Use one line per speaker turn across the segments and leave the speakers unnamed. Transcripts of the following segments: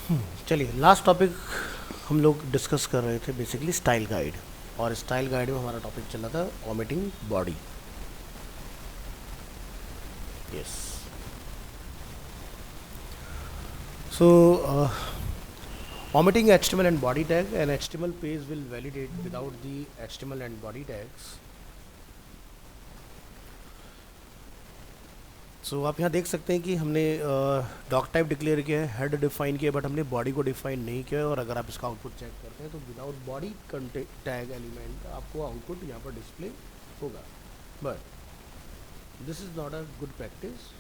चलिए last topic हम लोग डिस्कस कर रहे थे बेसिकली स्टाइल गाइड। और स्टाइल गाइड में हमारा टॉपिक चला था vomiting body. Yes. So omitting HTML and body tag, an HTML page will validate without the HTML and body tags. सो आप यहाँ देख सकते हैं कि हमने डॉक टाइप डिक्लेयर किया है, हेड डिफाइन किया है, बट हमने बॉडी को डिफाइन नहीं किया है। और अगर आप इसका आउटपुट चेक करते हैं तो विदाउट बॉडी टैग एलिमेंट आपको आउटपुट यहाँ पर डिस्प्ले होगा। But this is not a good practice.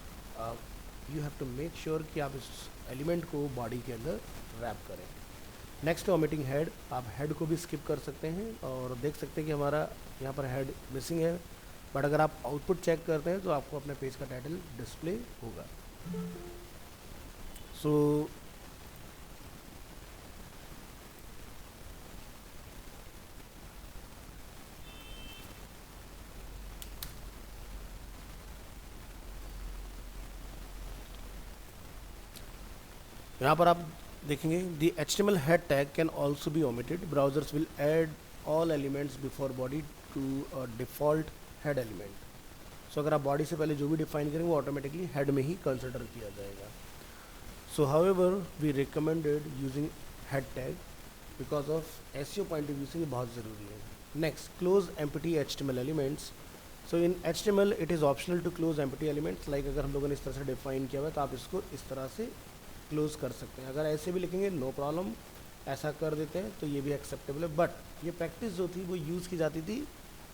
You have to make sure कि आप इस एलिमेंट को बॉडी के अंदर रैप करें। नेक्स्ट ओमिटिंग हेड, आप हेड को भी स्किप कर सकते हैं और देख सकते हैं कि हमारा यहाँ पर हेड मिसिंग है। बट अगर आप आउटपुट चेक करते हैं तो आपको अपने पेज का टाइटल डिस्प्ले होगा। सो यहाँ पर आप देखेंगे the HTML head tag can also be omitted. Browsers will add all elements before body to default head element. So अगर आप बॉडी से पहले जो भी डिफाइन करेंगे वो ऑटोमेटिकली हेड में ही कंसिडर किया जाएगा। So however we recommended using head tag because of SEO point of view से ये बहुत ज़रूरी है। Next, close empty HTML elements. So in HTML it is optional to close empty elements. Like अगर हम लोगों ने इस तरह से डिफाइन किया हुआ है तो आप इसको इस तरह से क्लोज कर सकते हैं। अगर ऐसे भी लिखेंगे नो प्रॉब्लम, ऐसा कर देते हैं तो ये भी एक्सेप्टेबल है। बट ये प्रैक्टिस जो थी वो यूज़ की जाती थी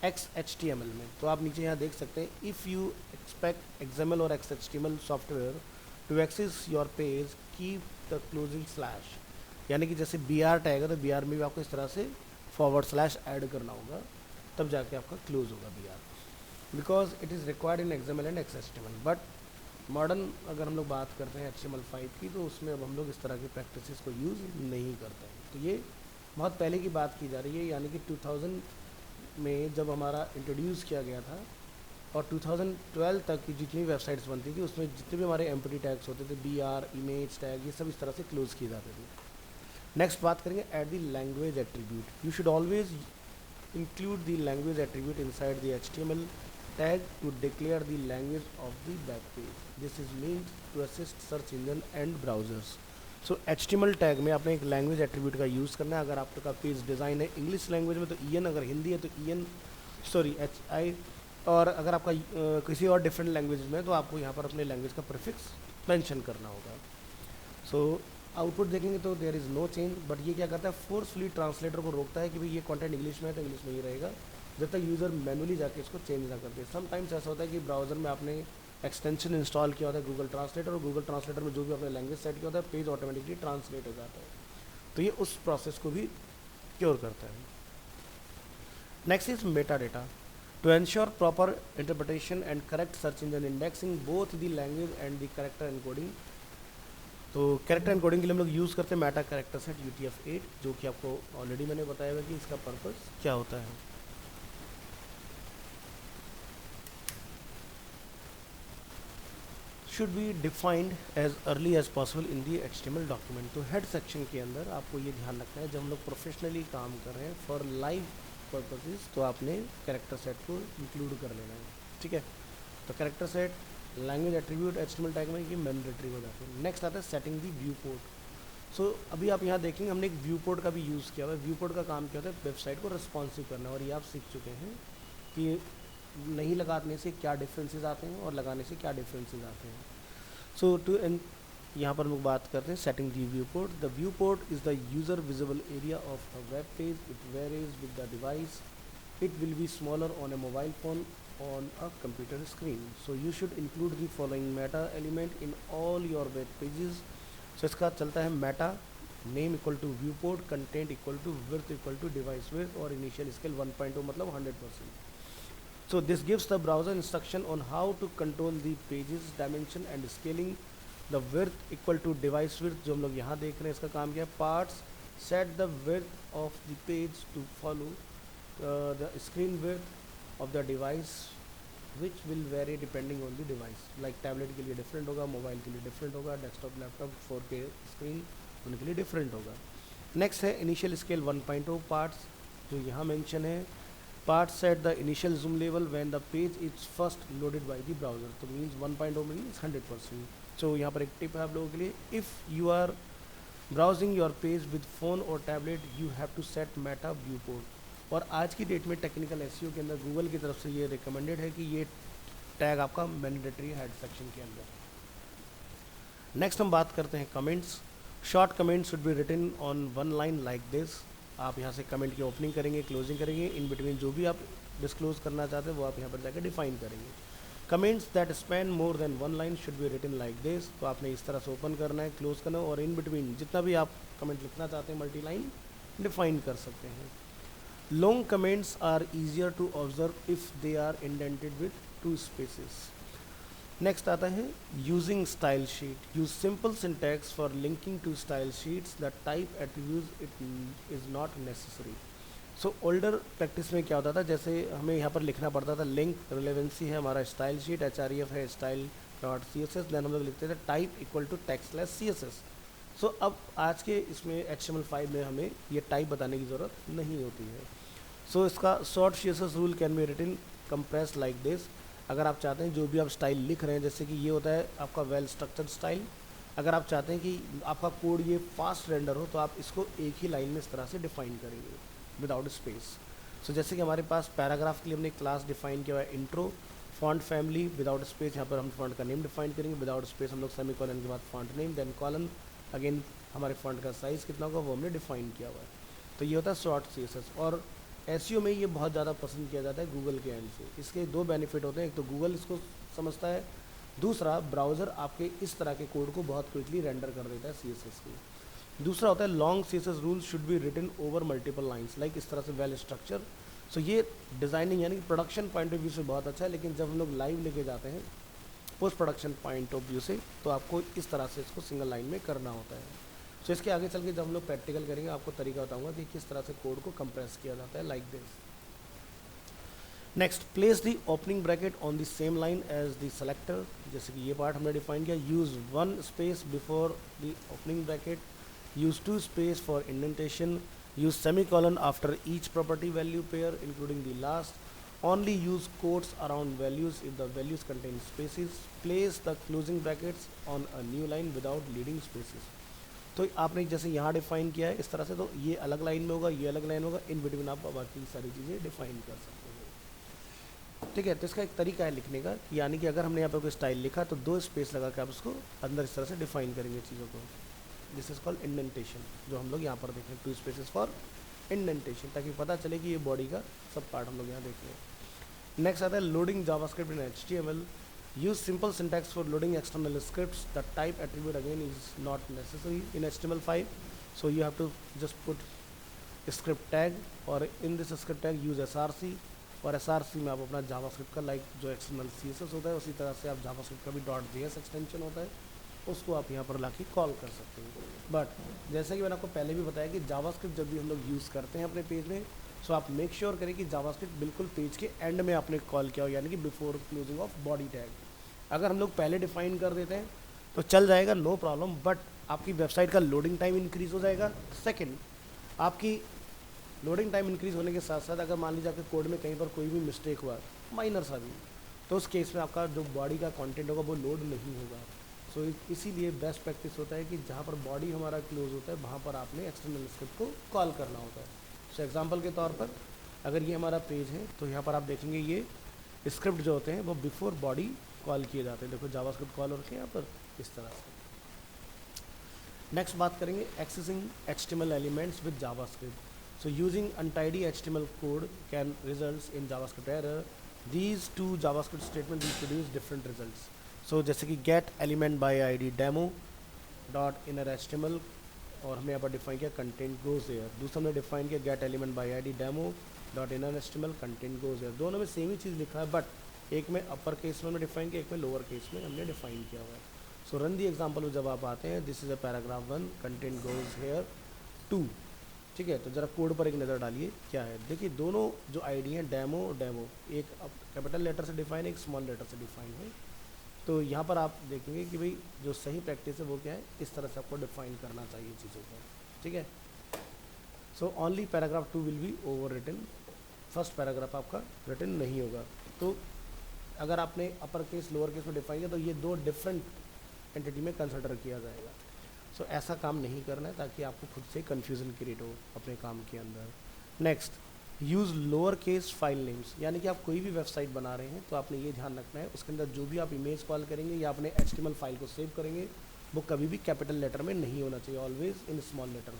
XHTML में। तो आप नीचे यहाँ देख सकते हैं, इफ़ यू एक्सपेक्ट XML और XHTML software to access your page keep the closing slash. यानी कि जैसे BR टैग है तो BR में भी आपको इस तरह से फॉरवर्ड स्लैश ऐड करना होगा, तब जाके आपका क्लोज होगा BR, because it is required in XML and XHTML। But modern अगर हम लोग बात करते हैं HTML5 की तो उसमें अब हम लोग इस तरह की प्रैक्टिसेस को यूज़ नहीं करते हैं। तो ये बहुत पहले की बात की जा रही है, यानी कि 2000 में जब हमारा इंट्रोड्यूस किया गया था और 2012 तक की जितनी वेबसाइट्स बनती थी उसमें जितने भी हमारे एम्प्टी टैग्स होते थे, BR, इमेज टैग, ये सब इस तरह से क्लोज किए जाते थे। नेक्स्ट बात करेंगे at the language attribute. You should always include the language attribute inside the HTML tag to declare the language of the back page. This is meant to assist search engine and browsers. So HTML tag में आपने एक language attribute का use करना है। अगर आपका page design है English language में तो EN, अगर हिंदी है तो EN, सॉरी HI, और अगर आपका किसी और डिफरेंट लैंग्वेज में है तो आपको यहाँ पर अपने लैंग्वेज का प्रीफिक्स मेंशन करना होगा। सो आउटपुट देखेंगे तो there is no change. But ये क्या करता है, फोर्सफुली ट्रांसलेटर को रोकता है कि भाई ये कंटेंट इंग्लिश में है तो इंग्लिश में ही रहेगा, जब तक यूज़र मैनुअली जाके इसको चेंज ना कर दे। समटाइम्स ऐसा होता है कि ब्राउज़र में आपने एक्सटेंशन इंस्टॉल किया होता है गूगल ट्रांसलेटर, और गूगल ट्रांसलेटर में जो भी आपने लैंग्वेज सेट किया होता है पेज ऑटोमेटिकली ट्रांसलेट हो जाता है। तो ये उस प्रोसेस को भी क्योर करता है। Next is meta data. To ensure proper interpretation and correct search engine indexing both the language and the character encoding. तो कैरेक्टर एनकोडिंग के लिए हम लोग यूज़ करते हैं मेटा कैरेक्टर सेट UTF-8, जो कि आपको ऑलरेडी मैंने बताया हुआ कि इसका पर्पस क्या होता है। Should be defined as early as possible in the HTML document. तो हेड सेक्शन के अंदर आपको ये ध्यान रखना है, जब हम लोग प्रोफेशनली काम कर रहे हैं फॉर लाइव पर्पसेस तो आपने कैरेक्टर सेट को इंक्लूड कर लेना है। ठीक है, तो character set, language attribute HTML tag में ये मैंडेटरी हो जाते हैं। नेक्स्ट आता है सेटिंग दी व्यू पोर्ट। सो अभी आप यहाँ देखेंगे हमने एक व्यू पोर्ट का भी यूज़ किया हुआ है। व्यू पोर्ट का काम क्या होता है, वेबसाइट को रिस्पॉन्सिव करना, और ये आप सीख चुके हैं कि नहीं लगाने से क्या डिफरेंसेस आते हैं और लगाने से क्या डिफरेंसेस आते हैं। सो टू एंड यहाँ पर हम लोग बात करते हैं setting the view port. The view port is the user visible area of a web page. It varies with the device. It will be smaller on a mobile phone on a computer screen. So you should include the following meta element in all your web pages. So इसका चलता है meta name equal to viewport, content equal to width equal to device width, और initial scale 1.2 मतलब 100%. So this gives the browser instruction on how to control the pages dimension and scaling. The width equal to device width, जो हम लोग यहाँ देख रहे हैं इसका काम क्या है, parts set the width of the page to follow the screen width of the device which will vary depending on the device. like tablet के लिए डिफरेंट होगा, मोबाइल के लिए डिफरेंट होगा, डेस्कटॉप लैपटॉप 4K स्क्रीन उनके लिए different होगा। Next है इनिशियल स्केल 1.0 पार्ट्स, जो यहाँ मेंशन है। Parts at the initial zoom level when the page is first loaded by the browser, तो मीन्स 1.0 मीन्स 100%। सो यहाँ पर एक टिप है आप लोगों के लिए, if you are browsing your page with phone और tablet you have to set meta viewport. और आज की डेट में टेक्निकल एसईओ के अंदर गूगल की तरफ से ये रिकमेंडेड है कि ये टैग आपका मैंडेटरी हेड सेक्शन के अंदर। नेक्स्ट हम बात करते हैं comments. Short comments should be written on one line like this. आप यहाँ से कमेंट की ओपनिंग करेंगे, क्लोजिंग करेंगे, इन बिटवीन जो भी आप डिस्क्लोज करना चाहते हैं वो आप यहाँ पर जाकर डिफाइन करेंगे। Comments that span more than one line should be written like this. तो आपने इस तरह से ओपन करना है, क्लोज करना है, और इन बिटवीन जितना भी आप कमेंट लिखना चाहते हैं मल्टी लाइन डिफाइन कर सकते हैं। Long comments are easier to observe if they are indented with 2 spaces. Next आता है using style sheet. Use simple syntax for linking to style sheets, the type attribute it is not necessary. So older practice में क्या होता था, जैसे हमें यहाँ पर लिखना पड़ता था लिंक रिलेवेंसी है हमारा स्टाइल शीट, HREF है स्टाइल डॉट CSS, देन हम लोग लिखते थे type equal to text CSS। So अब आज के इसमें HTML5 में हमें ये टाइप बताने की ज़रूरत नहीं होती है। सो इसका short CSS rule can be written compress like this. अगर आप चाहते हैं जो भी आप स्टाइल लिख रहे हैं, जैसे कि ये होता है आपका वेल स्ट्रक्चर्ड स्टाइल, अगर आप चाहते हैं कि आपका कोड ये फास्ट रेंडर हो तो आप इसको एक ही लाइन में इस तरह से डिफाइन करेंगे विदाउट स्पेस। सो जैसे कि हमारे पास पैराग्राफ के लिए हमने क्लास डिफाइन किया हुआ है intro, font family without space, यहाँ पर हम फॉन्ट का नेम डिफाइन करेंगे विदाउट स्पेस, हम लोग सेमीकोलन के बाद font name, then colon, again हमारे फॉन्ट का साइज़ कितना होगा वो हमने डिफाइन किया हुआ है। तो ये होता है शॉर्ट CSS, और एसईओ में ये बहुत ज़्यादा पसंद किया जाता है गूगल के एंड से। इसके 2 बेनिफिट होते हैं, एक तो गूगल इसको समझता है, दूसरा ब्राउज़र आपके इस तरह के कोड को बहुत क्विकली रेंडर कर देता है CSS को। दूसरा होता है long CSS rule should be written over multiple lines, like इस तरह से वेल स्ट्रक्चर। सो ये डिज़ाइनिंग यानी कि प्रोडक्शन पॉइंट ऑफ व्यू से बहुत अच्छा है, लेकिन जब हम लोग लाइव लेके जाते हैं post production point of view से तो आपको इस तरह से इसको सिंगल लाइन में करना होता है। सो इसके आगे चल के जब हम लोग प्रैक्टिकल करेंगे आपको तरीका बताऊंगा कि किस तरह से कोड को कंप्रेस किया जाता है like this. Next, place the opening bracket on the same line as the selector. जैसे कि ये पार्ट हमने डिफाइन किया, use 1 space before the opening bracket, use 2 space for indentation, use semicolon after each property value pair including the last, only use quotes around values if the values contain spaces, place the closing brackets on a new line without leading spaces। तो आपने जैसे यहाँ define किया है इस तरह से, तो ये अलग लाइन में होगा, ये अलग लाइन होगा, इन बिटवीन आप बाकी सारी चीज़ें डिफाइन कर सकते हो। ठीक है, तो इसका एक तरीका है लिखने का, यानी कि अगर हमने यहाँ पर कोई स्टाइल लिखा तो 2 स्पेस लगा के आप उसको अंदर इस तरह से डिफाइन करेंगे चीज़ों को। दिस इज कॉल्ड इंडेंटेशन, जो हम लोग यहाँ पर देखें 2 स्पेसेस फॉर इंडेंटेशन, ताकि पता चले कि ये बॉडी का सब पार्ट हम लोग यहाँ देख रहे हैं। नेक्स्ट आता है loading JavaScript in HTML। Use simple syntax for loading external scripts, the type attribute again is not necessary in HTML5, so you have to just put script tag, और in this script tag use SRC, और SRC में आप अपना JavaScript का like जो external CSS होता है उसी तरह से आप जावास्क्रिप्ट का भी .js एक्सटेंशन होता है उसको आप यहाँ पर लाके कॉल कर सकते हैं। बट जैसा कि मैंने आपको पहले भी बताया कि जावास्क्रिप्ट जब भी हम लोग यूज़ करते हैं अपने पेज में, सो आप मेक श्योर करें कि जावास्क्रिप्ट बिल्कुल पेज के एंड में आपने कॉल किया हो, यानी कि before closing of body tag. अगर हम लोग पहले डिफाइन कर देते हैं तो चल जाएगा, नो प्रॉब्लम, बट आपकी वेबसाइट का लोडिंग टाइम इंक्रीज़ हो जाएगा। सेकेंड, आपकी लोडिंग टाइम इंक्रीज़ होने के साथ साथ अगर मान लीजिए आपके कोड में कहीं पर कोई भी मिस्टेक हुआ, माइनर सा भी, तो उस केस में आपका जो बॉडी का कंटेंट होगा वो लोड नहीं होगा। सो इसीलिए बेस्ट प्रैक्टिस होता है कि जहाँ पर बॉडी हमारा क्लोज होता है वहाँ पर आपने एक्सटर्नल स्क्रिप्ट को कॉल करना होता है। सो एग्जांपल के तौर पर अगर ये हमारा पेज है तो यहाँ पर आप देखेंगे ये स्क्रिप्ट जो होते हैं वो बिफोर बॉडी कॉल किए जाते हैं। देखो जावास्क्रिप्ट कॉल हो रखे हैं यहाँ पर इस तरह से। नेक्स्ट बात करेंगे accessing HTML elements with JavaScript. So using untidy HTML code can result in JavaScript error. These 2 JavaScript statement will produce different results. So जैसे कि get element by ID demo dot inner HTML, और हमने यहाँ पर define किया content goes air. दूसरा हमने define किया gate element by ID demo dot inner HTML content goes air. दोनों में सेम ही चीज़ लिखा है, बट एक में अपर केस में हमने डिफाइन किया, एक में लोअर केस में हमने डिफाइन किया हुआ है। सो रन दी एग्जाम्पल जब आप आते हैं, this is a paragraph 1 content goes hair 2। ठीक है, तो जरा कोड पर एक नज़र डालिए क्या है। देखिए दोनों जो ID हैं डेमो डेमो, एक कैपिटल लेटर से डिफाइन है, एक स्मॉल लेटर से डिफाइन है। तो यहाँ पर आप देखेंगे कि भाई जो सही प्रैक्टिस है वो क्या है, इस तरह से आपको डिफाइन करना चाहिए चीज़ों को, ठीक है। So only paragraph 2 will be overwritten, first paragraph आपका रिटन नहीं होगा। तो अगर आपने अपर केस लोअर केस में डिफाइन किया तो ये दो डिफरेंट एंटिटी में कंसिडर किया जाएगा। सो ऐसा काम नहीं करना है ताकि आपको खुद से कन्फ्यूज़न क्रिएट हो अपने काम के अंदर। Next, use lower case file names, यानी कि आप कोई भी वेबसाइट बना रहे हैं तो आपने ये ध्यान रखना है उसके अंदर जो भी आप इमेज कॉल करेंगे या अपने HTML फाइल को सेव करेंगे वो कभी भी कैपिटल लेटर में नहीं होना चाहिए, always in small letter.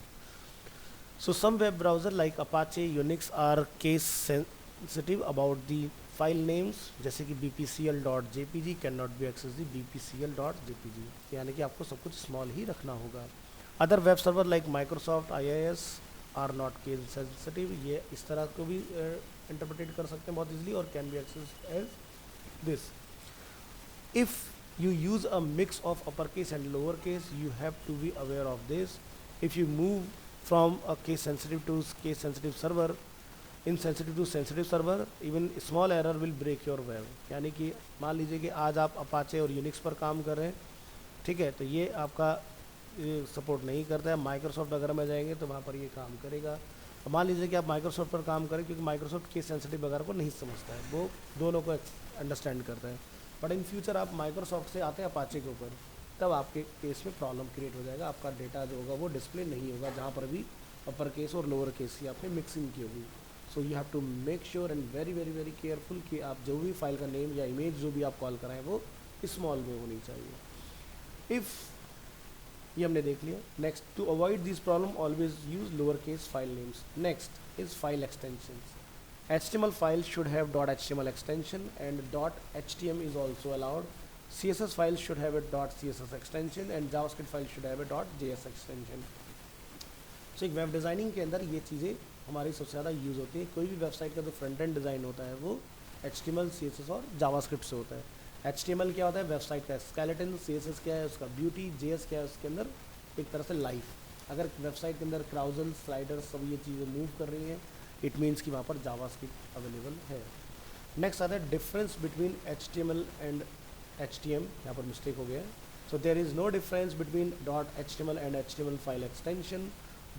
So some web browser like Apache, Unix are case sensitive about the file names, जैसे कि bpcl.jpg cannot be accessed the bpcl.jpg, यानी कि आपको सब कुछ स्मॉल ही रखना होगा। Other web server like Microsoft IIS are not case sensitive, ये इस तरह को भी इंटरप्रेटेड कर सकते हैं बहुत इजीली, और can be accessed as this. If you use a mix of uppercase and lowercase, you have to be aware of this. If you move from a case sensitive to case sensitive server, insensitive to sensitive server, even small error will break your web। यानी कि मान लीजिए कि आज आप Apache और Unix पर काम कर रहे हैं, ठीक है, तो ये आपका सपोर्ट नहीं करता है। माइक्रोसॉफ्ट वगैरह में जाएंगे तो वहाँ पर ये काम करेगा। मान लीजिए कि आप माइक्रोसॉफ्ट पर काम करें, क्योंकि माइक्रोसॉफ्ट केस सेंसिटिव वगैरह को नहीं समझता है, वो दोनों को अंडरस्टैंड करता है। बट इन फ्यूचर आप माइक्रोसॉफ्ट से आते हैं अपाचे के ऊपर, तब आपके केस में प्रॉब्लम क्रिएट हो जाएगा, आपका डेटा जो होगा वो डिस्प्ले नहीं होगा जहाँ पर भी अपर केस और लोअर केस की आपने मिक्सिंग की होगी। So you have to make sure and very very very careful कि आप जो भी फाइल का नेम या इमेज जो भी आप कॉल कराएं वो स्मॉल में होनी चाहिए। इफ़ ये हमने देख लिया। Next, to avoid this problem always use lower case file names. Next is file extensions. HTML files should have .html extension and .htm is also allowed. CSS files should have a .css extension and JavaScript files should have a .js extension. So एक web designing के अंदर ये चीज़ें हमारी सबसे ज़्यादा use होती है। कोई भी वेबसाइट का जो फ्रंट एंड डिज़ाइन होता है वो HTML, CSS और JavaScript से होता है। HTML क्या होता है, वेबसाइट का स्केलेटन, CSS क्या है उसका ब्यूटी, JS क्या है उसके अंदर एक तरह से लाइफ। अगर वेबसाइट के अंदर क्राउजल, स्लाइडर्स सब ये चीज़ें मूव कर रही हैं, इट मीन्स कि वहाँ पर जावास्क्रिप्ट अवेलेबल है। नेक्स्ट आता है difference between HTML and HTM, यहाँ पर मिस्टेक हो गया है। So there is no difference between .html and HTML file extension,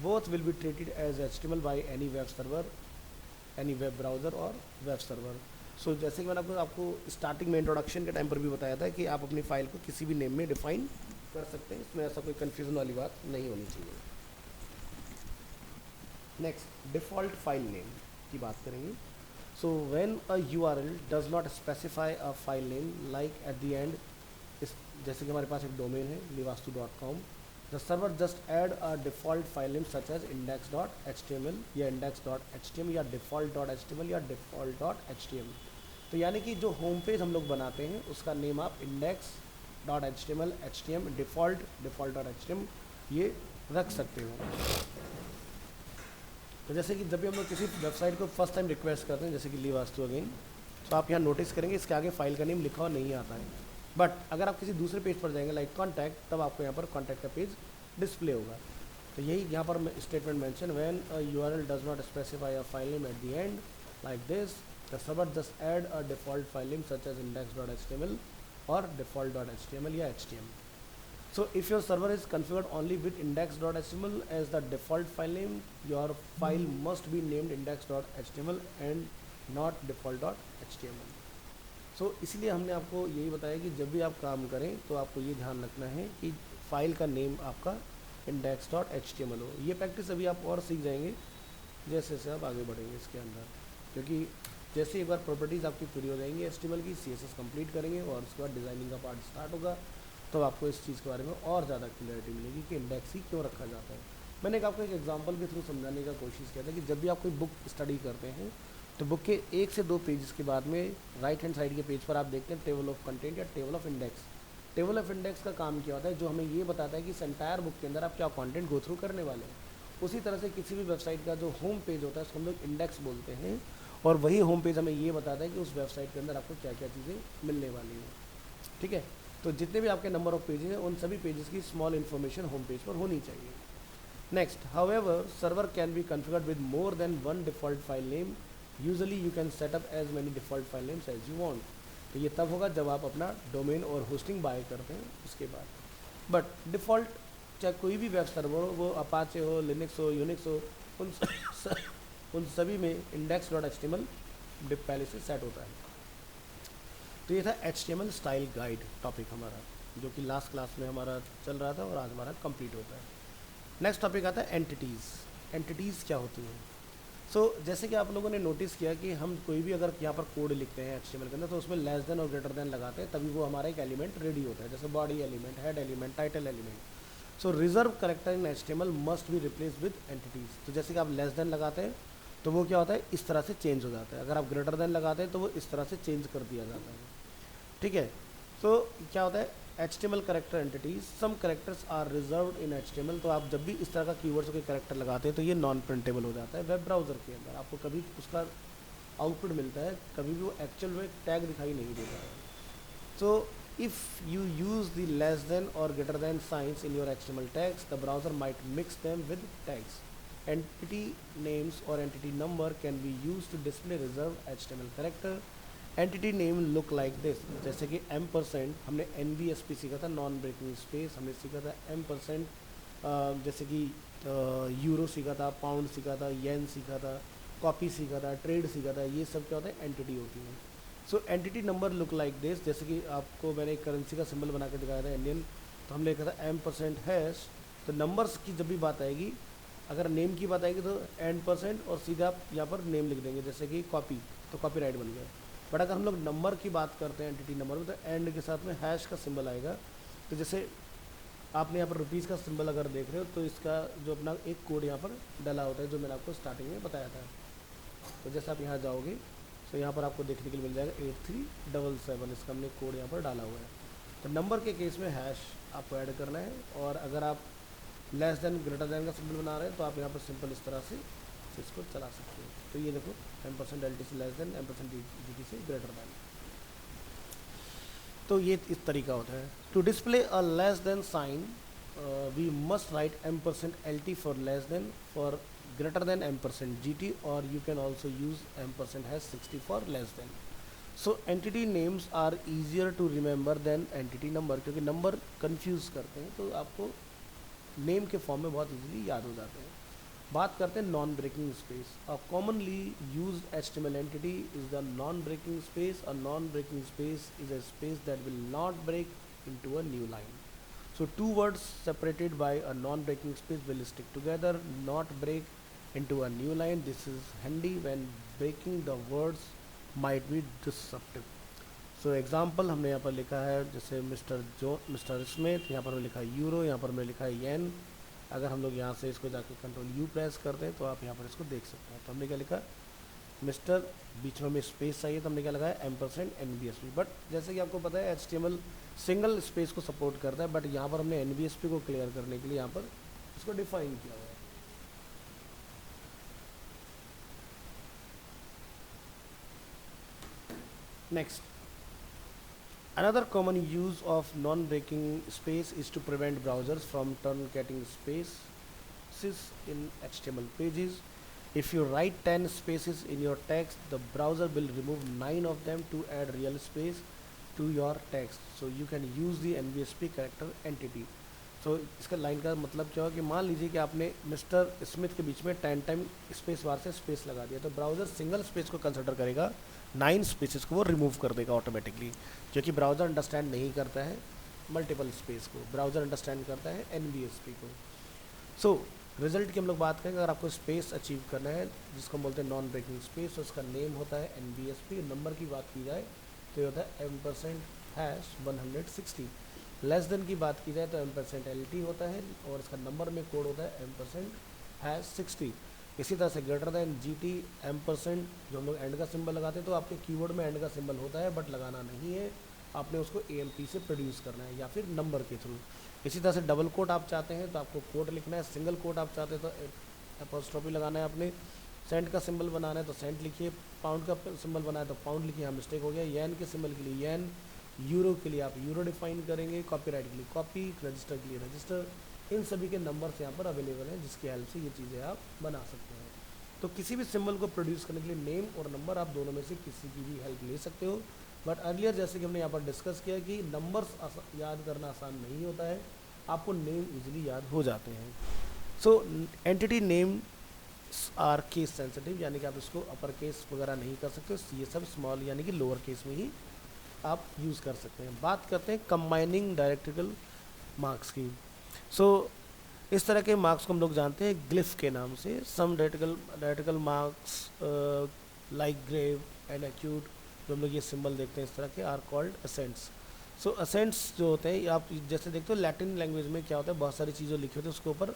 both will be treated as HTML by any web server, any web browser और web server. So जैसे कि मैंने आपको स्टार्टिंग में इंट्रोडक्शन के टाइम पर भी बताया था कि आप अपनी फाइल को किसी भी नेम में डिफाइन कर सकते हैं, इसमें ऐसा कोई कन्फ्यूजन वाली बात नहीं होनी चाहिए। नेक्स्ट, डिफ़ॉल्ट फाइल नेम की बात करेंगे। So when a URL does not specify a file name like at the end, जैसे कि हमारे पास एक डोमेन है livastu.com, the server just add a default file name such as index.html या index.htm या default.html या default.htm। तो यानी कि जो होम पेज हम लोग बनाते हैं उसका नेम आप index.html, htm, default.htm ये रख सकते हो। तो जैसे कि जब भी हम लोग किसी वेबसाइट को फर्स्ट टाइम रिक्वेस्ट करते हैं, जैसे कि लिवास्तु अगेन, तो आप यहाँ नोटिस करेंगे इसके आगे फाइल का नेम लिखा हुआ नहीं आता है। बट अगर आप किसी दूसरे पेज पर जाएंगे लाइक कॉन्टैक्ट, तब आपको यहाँ पर कॉन्टैक्ट का पेज डिस्प्ले होगा। तो यही यहाँ पर statement mention, when a URL does not specify a file name at the end like this, the server just add a default file name such as index.html और default.html या htm। So if your server is configured only with index.html as the default file name, your file must be named index.html and not default.html. So इसीलिए हमने आपको यही बताया कि जब भी आप काम करें तो आपको ये ध्यान रखना है कि फाइल का नेम आपका index.html हो। ये प्रैक्टिस अभी आप और सीख जाएंगे जैसे जैसे आप आगे बढ़ेंगे इसके अंदर, क्योंकि जैसे एक बार प्रॉपर्टीज़ आपकी पूरी हो जाएंगी HTML की, CSS कंप्लीट करेंगे और उसके बाद डिज़ाइनिंग का पार्ट स्टार्ट होगा, तो आपको इस चीज़ के बारे में और ज़्यादा क्लियरिटी मिलेगी कि इंडेक्स ही क्यों रखा जाता है। मैंने आपको एक एग्जांपल के थ्रू समझाने का कोशिश किया था कि जब भी आप कोई बुक स्टडी करते हैं तो बुक के 1 से 2 पेजेस के बाद में राइट हैंड साइड के पेज पर आप देखते हैं टेबल ऑफ कंटेंट या table of index. Table of index का काम क्या होता है, जो हमें ये बताता है कि इस एंटायर बुक के अंदर आप क्या कंटेंट गो थ्रू करने वाले हैं। उसी तरह से किसी भी वेबसाइट का जो होम पेज होता है उसको हम लोग इंडेक्स बोलते हैं, और वही होम पेज हमें ये बताता है कि उस वेबसाइट के अंदर आपको क्या क्या चीज़ें मिलने वाली हैं। ठीक है, तो जितने भी आपके नंबर ऑफ पेजेस हैं उन सभी पेजेस की स्मॉल इन्फॉर्मेशन होम पेज पर होनी चाहिए। Next, however server can be configured with more than one default file name. Usually you can set up as many default file names as you want. तो ये तब होगा जब आप अपना डोमेन और होस्टिंग बाय करते हैं उसके बाद। बट डिफ़ॉल्ट चाहे कोई भी वेब सर्वर हो, वो अपाचे हो, लिनक्स हो, यूनिक्स हो, उन सभी में index.html पहले से सेट होता है। तो ये था HTML स्टाइल गाइड टॉपिक हमारा, जो कि लास्ट क्लास में हमारा चल रहा था और आज हमारा कंप्लीट होता है। नेक्स्ट टॉपिक आता है एंटिटीज़। एंटिटीज़ क्या होती हैं? जैसे कि आप लोगों ने नोटिस किया कि हम कोई भी अगर यहाँ पर कोड लिखते हैं HTML के अंदर, तो उसमें लेस देन और ग्रेटर देन लगाते हैं, तभी वो हमारा एक एलिमेंट रेडी होता है, जैसे body element, head element, title element. Reserve character in HTML must be replace with entities. तो जैसे कि आप लेस देन लगाते हैं तो वो क्या होता है, इस तरह से चेंज हो जाता है। अगर आप ग्रेटर देन लगाते हैं तो वो इस तरह से चेंज कर दिया जाता है। ठीक है, तो क्या होता है HTML character entities, some characters are reserved in HTML। तो आप जब भी इस तरह का कीवर्ड से कोई करेक्टर लगाते हैं तो ये नॉन प्रिंटेबल हो जाता है। वेब ब्राउज़र के अंदर आपको कभी उसका आउटपुट मिलता है, कभी भी वो एक्चुअल में टैग दिखाई नहीं देता है। So if you use the less than और greater than signs in your HTML tags, the browser might mix them with tags. Entity names और entity number can be use to display reserve HTML character. Entity name look like this, जैसे कि M%, हमने NBSP सीखा था, non breaking space, हमने सीखा था M%, जैसे कि यूरो सीखा था, पाउंड सीखा था, येन सीखा था, कॉपी सीखा था, ट्रेड सीखा था। ये सब क्या होता है, एंटिटी होती हैं। Entity number look like this, जैसे कि आपको मैंने एक करेंसी का सिंबल बना के दिखाया था इंडियन, तो हमने लिखा था M%#। तो नंबर्स की जब भी बात आएगी, अगर नेम की बात आएगी तो N% और सीधा आप यहाँ पर नेम लिख देंगे, जैसे कि कॉपी, तो कॉपीराइट बन गया। बट अगर हम लोग नंबर की बात करते हैं एंटिटी नंबर में, तो एंड के साथ में हैश का सिंबल आएगा। तो जैसे आपने यहाँ पर रुपीज़ का सिंबल अगर देख रहे हो, तो इसका जो अपना एक कोड यहाँ पर डला होता है, जो मैंने आपको स्टार्टिंग में बताया था। तो जैसे आप यहाँ जाओगे तो यहाँ पर आपको देखने के लिए मिल जाएगा 8377, इसका हमने कोड यहाँ पर डाला हुआ है। तो नंबर के केस में हैश आपको ऐड करना है, और अगर आप लेस देन ग्रेटर देन का सिंबल बना रहे हैं तो आप यहाँ पर सिंपल इस तरह से इसको चला सकते हो। तो ये देखो M%LT से लेस देन, M%GT से ग्रेटर देन। तो ये इस तरीका होता है। To display a less than sign we must write M%LT for less than, for greater than M%GT, और you can also use M%60 for less than. Entity names are easier to remember than entity number, क्योंकि number confuse करते हैं, तो आपको name के form में बहुत easily याद हो जाते हैं। बात करते हैं non breaking space. A commonly used HTML entity is the non breaking space. A non breaking space is a space that will not break into a new line. So two words separated by a non-breaking space will stick together, not break into a new line. This is handy when breaking the words might be disruptive. Example हमने यहाँ पर लिखा है, जैसे mister Smith, यहाँ पर हमने लिखा है यूरो, यहाँ पर हमने लिखा है येन। अगर हम लोग यहाँ से इसको जाके Ctrl+U प्रेस करते हैं तो आप यहाँ पर इसको देख सकते हैं। तो हमने क्या लिखा, मिस्टर, बीच में हमें स्पेस चाहिए, तो हमने क्या लगाया M%NBSP। बट जैसे कि आपको पता है HTML सिंगल स्पेस को सपोर्ट करता है, बट यहाँ पर हमने NBSP को क्लियर करने के लिए यहाँ पर इसको डिफाइन किया हुआ है। Next, another common use of non-breaking space is to prevent browsers from truncating spaces in HTML pages. If you write 10 spaces in your text, the browser will remove 9 of them to add real space to your text. So you can use the NBSP character entity. इसका line का मतलब क्या हो कि मान लीजिए कि आपने मिस्टर स्मिथ के बीच में 10 टाइम स्पेस बार से स्पेस लगा दिया, तो ब्राउज़र सिंगल स्पेस को कंसिडर करेगा, 9 स्पेसेस को वो रिमूव कर देगा ऑटोमेटिकली, क्योंकि ब्राउज़र अंडरस्टैंड नहीं करता है मल्टीपल स्पेस को, ब्राउज़र अंडरस्टैंड करता है NBSP को। रिजल्ट की हम लोग बात करेंगे, अगर आपको स्पेस अचीव करना है, जिसको हम बोलते हैं नॉन ब्रेकिंग स्पेस, तो उसका नेम होता है NBSP। नंबर की बात की जाए तो ये होता है M%#160। लेस देन की बात की जाए तो M%LT होता है, और इसका नंबर में कोड होता है M%60। इसी तरह से ग्रेटर देन GT M%, जो हम लोग एंड का सिंबल लगाते हैं, तो आपके कीवर्ड में एंड का सिंबल होता है, बट लगाना नहीं है, आपने उसको AMP से प्रोड्यूस करना है या फिर नंबर के थ्रू। इसी तरह से डबल कोट आप चाहते हैं तो आपको कोट लिखना है, सिंगल कोट आप चाहते हैं तो अपॉस्ट्रोफी लगाना है आपने, सेंट का सिंबल बनाना है तो सेंट लिखिए, पाउंड का सिंबल बनाना है तो पाउंड लिखिए, यहाँ मिस्टेक हो गया, येन के सिंबल के लिए येन, यूरो के लिए आप यूरो डिफाइन करेंगे, कॉपीराइट के लिए कॉपी, रजिस्टर के लिए रजिस्टर। इन सभी के नंबर्स यहाँ पर अवेलेबल हैं, जिसकी हेल्प से ये चीज़ें आप बना सकते हैं। तो किसी भी सिंबल को प्रोड्यूस करने के लिए नेम और नंबर, आप दोनों में से किसी की भी हेल्प ले सकते हो। बट अर्लियर जैसे कि हमने यहाँ पर डिस्कस किया कि नंबर्स याद करना आसान नहीं होता है, आपको नेम इजीली याद हो जाते हैं। So entity name are case sensitive, यानी कि आप इसको अपर केस वगैरह नहीं कर सकते, ये सब स्मॉल यानी कि लोअर केस में ही आप यूज़ कर सकते हैं। बात करते हैं कंबाइनिंग डायरेक्टिकल मार्क्स की। सो इस तरह के मार्क्स को हम लोग जानते हैं ग्लिफ के नाम से। Some diacritical marks like grave and acute, जो हम लोग ये सिंबल देखते हैं इस तरह के, आर कॉल्ड असेंट्स। सो असेंट्स जो होते हैं, आप जैसे देखते हो लैटिन लैंग्वेज में क्या होता है, बहुत सारी चीज़ें लिखी होती है, उसके ऊपर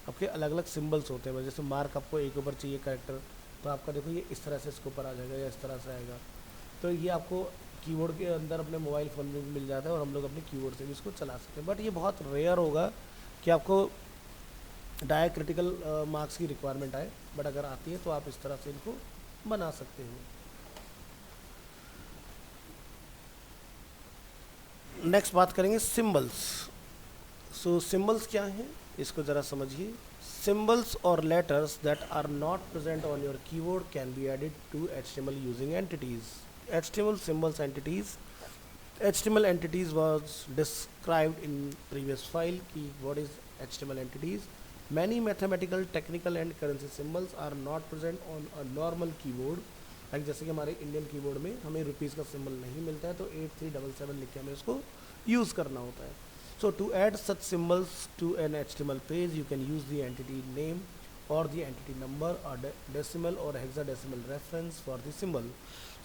आपके अलग अलग सिंबल्स होते हैं। जैसे मार्क आपको एक ऊपर चाहिए कैरेक्टर, तो आपका देखो ये इस तरह से इसके ऊपर आ जाएगा या इस तरह से आएगा। तो ये आपको कीबोर्ड के अंदर अपने मोबाइल फ़ोन में भी मिल जाता है और हम लोग अपने कीबोर्ड से भी इसको चला सकते हैं। बट ये बहुत रेयर होगा कि आपको डायक्रिटिकल मार्क्स की रिक्वायरमेंट आए, बट अगर आती है तो आप इस तरह से इनको बना सकते हो। नेक्स्ट बात करेंगे सिंबल्स। सो सिंबल्स क्या हैं, इसको ज़रा समझिए। सिंबल्स और letters that are not present on your keyboard can be added to HTML using entities. HTML symbols entities, HTML entities was described in previous file कि what is HTML entities. Many mathematical, technical and currency symbols are not present on a normal keyboard. Like जैसे कि हमारे Indian keyboard में हमें rupees का symbol नहीं मिलता है, तो 8377 लिख के हमें उसको यूज़ करना होता है। So to add such symbols to an HTML page, you can use the entity name or the entity number or decimal or hexadecimal reference for the symbol.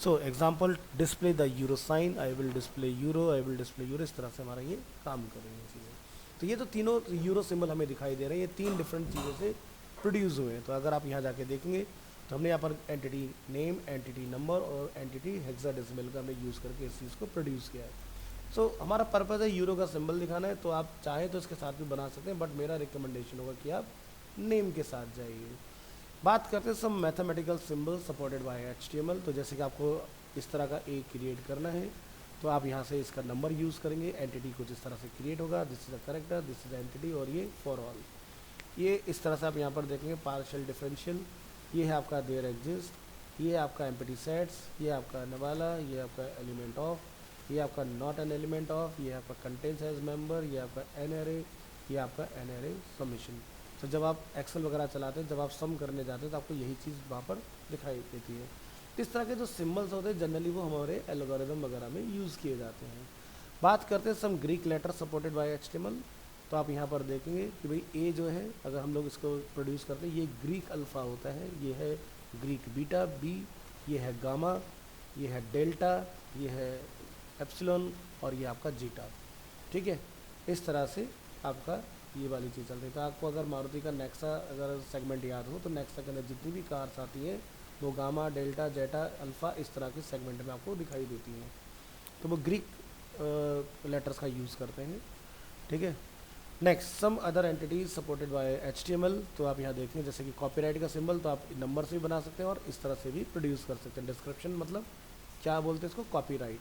So example, display the euro sign, I will display euro, I will display euro, इस तरह से हमारा ये काम करेंगे चीज़ें। तो ये तो तीनों यूरो सिंबल हमें दिखाई दे रहे हैं, ये तीन डिफरेंट चीज़ों से प्रोड्यूस हुए हैं। तो अगर आप यहाँ जाके देखेंगे तो हमने यहाँ पर एंटिटी नेम, एंटिटी नंबर और एंटिटी हेक्साडेसिमल का हमने यूज़ करके इस चीज़ को प्रोड्यूस किया है। सो हमारा पर्पज़ है यूरो का सिंबल दिखाना है, तो आप चाहें तो इसके साथ भी बना सकते हैं, बट मेरा रिकमेंडेशन होगा कि आप नेम के साथ जाइए। बात करते हैं some mathematical symbol supported by HTML। तो जैसे कि आपको इस तरह का ए क्रिएट करना है, तो आप यहाँ से इसका नंबर यूज़ करेंगे, एंटिटी कुछ इस तरह से क्रिएट होगा, this is a character, this is entity, और ये फॉर ऑल। ये इस तरह से आप यहाँ पर देखेंगे पार्शियल डिफरेंशियल, ये है आपका देयर एग्जिस्ट, ये आपका एम्प्टी सेट्स, ये आपका नवाला, ये आपका एलिमेंट ऑफ, ये आपका नॉट एन एलिमेंट ऑफ, ये आपका कंटेंट्स एज मेंबर, ये आपका एन एरे, ये आपका एन एरे सबमिशन। तो जब आप एक्सेल वगैरह चलाते हैं, जब आप सम करने जाते हैं, तो आपको यही चीज़ वहाँ पर दिखाई देती है। इस तरह के जो सिम्बल्स होते हैं जनरली वो हमारे एल्गोरिदम वगैरह में यूज़ किए जाते हैं। बात करते हैं some Greek letter supported by HTML। तो आप यहाँ पर देखेंगे कि भाई ए जो है, अगर हम लोग इसको प्रोड्यूस करते हैं, ये ग्रीक अल्फ़ा होता है, ये है ग्रीक बीटा बी, ये है गामा, ये है डेल्टा, ये है एप्सिलॉन, और ये आपका जीटा। ठीक है, इस तरह से आपका ये वाली चीज़ चल रही है। तो आपको अगर मारुति का नेक्सा अगर सेगमेंट याद हो, तो नेक्सा के अंदर जितनी भी कार्स आती हैं वो गामा, डेल्टा, जेटा, अल्फ़ा इस तरह के सेगमेंट में आपको दिखाई देती हैं। तो वो ग्रीक लेटर्स का यूज़ करते हैं। ठीक है, next some other entities supported by HTML। तो आप यहाँ देखेंगे जैसे कि कॉपीराइट का सिंबल तो आप नंबर से भी बना सकते हैं और इस तरह से भी प्रोड्यूस कर सकते हैं। डिस्क्रिप्शन मतलब क्या बोलते हैं इसको, कॉपीराइट।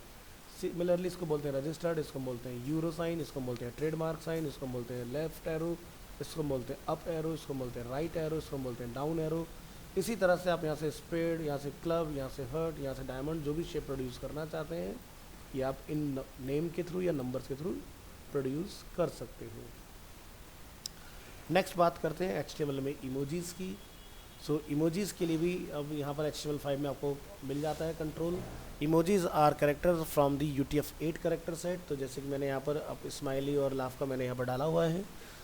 सिमिलरली इसको बोलते हैं रजिस्टर्ड, इसको बोलते हैं यूरो साइन, इसको बोलते हैं ट्रेडमार्क साइन, इसको बोलते हैं लेफ्ट एरो, इसको बोलते हैं अप एरो, इसको बोलते हैं राइट एरो, इसको बोलते हैं डाउन एरो। इसी तरह से आप यहाँ से स्पेड, यहाँ से क्लब, यहाँ से हर्ट, यहाँ से डायमंड, जो भी शेप प्रोड्यूस करना चाहते हैं ये आप इन नेम के थ्रू या नंबर्स के थ्रू प्रोड्यूस कर सकते हो। नेक्स्ट बात करते हैं HTML में इमोजीज़ की। सो इमोजीज़ के लिए भी अब यहाँ पर HTML5 में आपको मिल जाता है control. Emojis are character from the UTF-8 character set. तो जैसे कि मैंने यहाँ पर अब स्माइली और लाफ का मैंने यहाँ पर डाला हुआ है।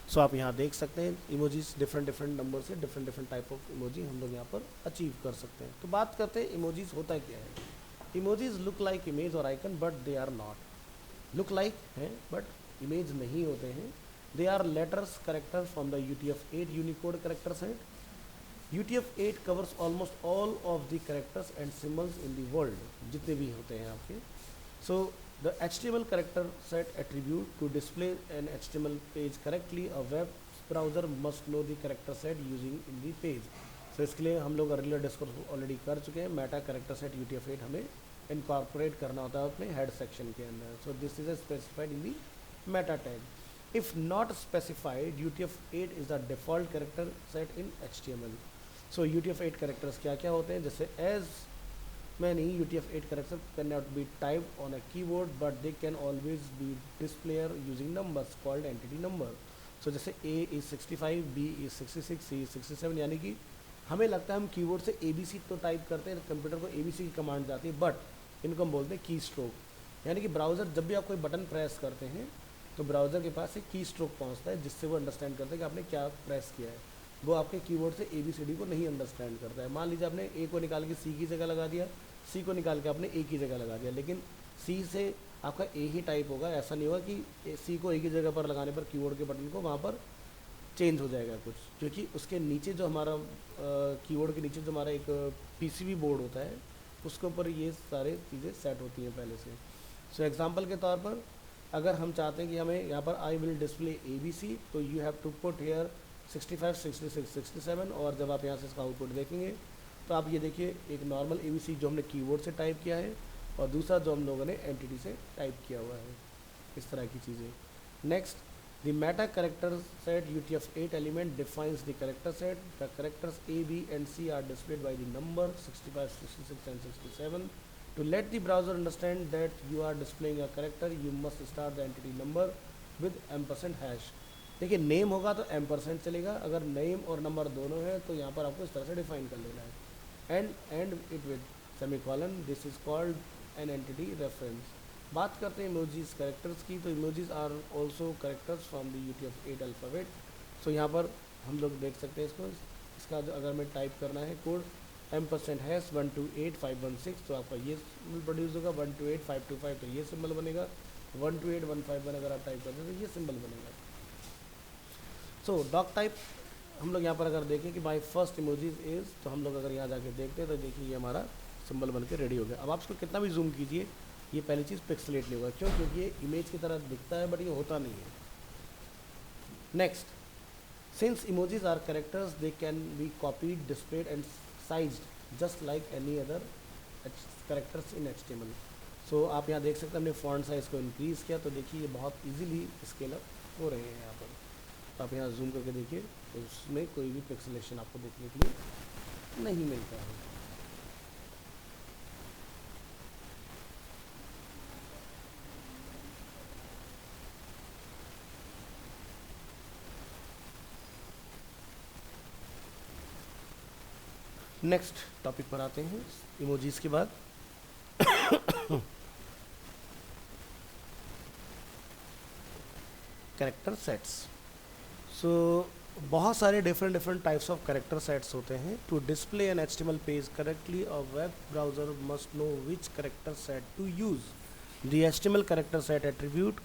सो आप यहाँ देख सकते हैं इमोजीज़ डिफरेंट नंबर से डिफरेंट टाइप ऑफ इमोजी हम लोग यहाँ पर अचीव कर सकते हैं। तो बात करते हैं इमोजीज़ होता क्या है। इमोजीज़ लुक लाइक इमेज और icon but they are not. Look like हैं बट इमेज नहीं होते हैं। They are letters character from the UTF-8 Unicode character set. UTF-8 covers almost all of the characters and symbols in the world, जितने भी होते हैं आपके। So the HTML character set attribute to display an HTML page correctly, a web browser must know the character set using in the page. So इसके लिए हम लोग earlier discuss already कर चुके हैं। मेटा कैरेक्टर सेट UTF-8 हमें incorporate करना होता है अपने हेड सेक्शन के अंदर। So this is specified in the meta tag. If not specified, UTF-8 is the default character set in HTML. So UTF-8 characters क्या क्या होते हैं, जैसे as many UTF-8 characters cannot be typed on a keyboard, but they can always be displayed using numbers called entity number. So जैसे A is 65, B is 66, C is 67, यानी कि हमें लगता है हम कीबोर्ड से ABC तो टाइप करते हैं, कंप्यूटर को ABC की कमांड जाती है, बट इनको हम बोलते हैं की स्ट्रोक। यानी कि ब्राउज़र जब भी आप कोई बटन प्रेस करते हैं तो ब्राउज़र के पास एक की स्ट्रोक पहुँचता है, जिससे वो अंडरस्टैंड करता है कि आपने क्या प्रेस किया है। वो आपके कीबोर्ड से ABCD को नहीं अंडरस्टैंड करता है। मान लीजिए आपने A को निकाल के C की जगह लगा दिया, C को निकाल के आपने A की जगह लगा दिया, लेकिन C से आपका A ही टाइप होगा। ऐसा नहीं होगा कि C को A की जगह पर लगाने पर कीबोर्ड के बटन को वहाँ पर चेंज हो जाएगा कुछ, क्योंकि उसके नीचे जो हमारा कीबोर्ड के नीचे जो हमारा एक PCB बोर्ड होता है, उसके ऊपर ये सारे चीज़ें सेट होती हैं पहले से। सो एग्जांपल के तौर पर अगर हम चाहते हैं कि हमें यहाँ पर आई विल डिस्प्ले ABC, तो you have to put here 65, 66, 67, और जब आप यहाँ से इसका आउटपुट देखेंगे तो आप ये देखिए एक नॉर्मल ABC जो हमने कीबोर्ड से टाइप किया है, और दूसरा जो हम लोगों ने एंटिटी से टाइप किया हुआ है, इस तरह की चीज़ें। Next, the meta character set UTF-8 element defines the character set. The characters A, B and C are displayed by the number 65, 66 and 67. To let the browser understand that you are displaying a character, you must start the entity number with &#। देखिए name होगा तो ampersand चलेगा, अगर name और number दोनों है तो यहाँ पर आपको इस तरह से डिफाइन कर लेना है। End it with semicolon, this is called an entity reference. बात करते हैं इमोजीज कैरेक्टर्स की, तो emojis are also characters from the UTF-8 alphabet. So यहाँ पर हम लोग देख सकते हैं इसको, इसका जो अगर मैं टाइप करना है कोड &# 128516, तो आपका ये सिंबल प्रोड्यूस होगा। 128525 तो ये सिंबल बनेगा। 128151 अगर आप टाइप करते हैं तो ये सिंबल बनेगा। सो डॉक टाइप हम लोग यहाँ पर अगर देखें कि माई फर्स्ट इमोजीज इज़, तो हम लोग अगर यहाँ जाके देखते हैं तो देखिए ये हमारा सिंबल बन के रेडी हो गया। अब आप इसको कितना भी जूम कीजिए, ये पहली चीज़ पिक्सलेट नहीं होगा। क्यों? क्योंकि ये इमेज की तरह दिखता है बट ये होता नहीं है। Next, since emojis are characters they can be copied, displayed and sized just like any other characters in HTML। So आप यहाँ देख सकते हैं हमने फॉन्ट साइज़ को इंक्रीज़ किया, तो देखिए ये बहुत ईजिली स्केल अप हो रहे हैं यहाँ पर। तो आप यहाँ जूम करके देखिए तो उसमें कोई भी पिक्सलेशन आपको देखने के लिए नहीं मिलता है। नेक्स्ट टॉपिक पर आते हैं इमोजीज के बाद। Character sets. सो बहुत सारे different types of character sets होते हैं। To display an HTML page correctly a web browser must know which character set to use. The HTML character set attribute,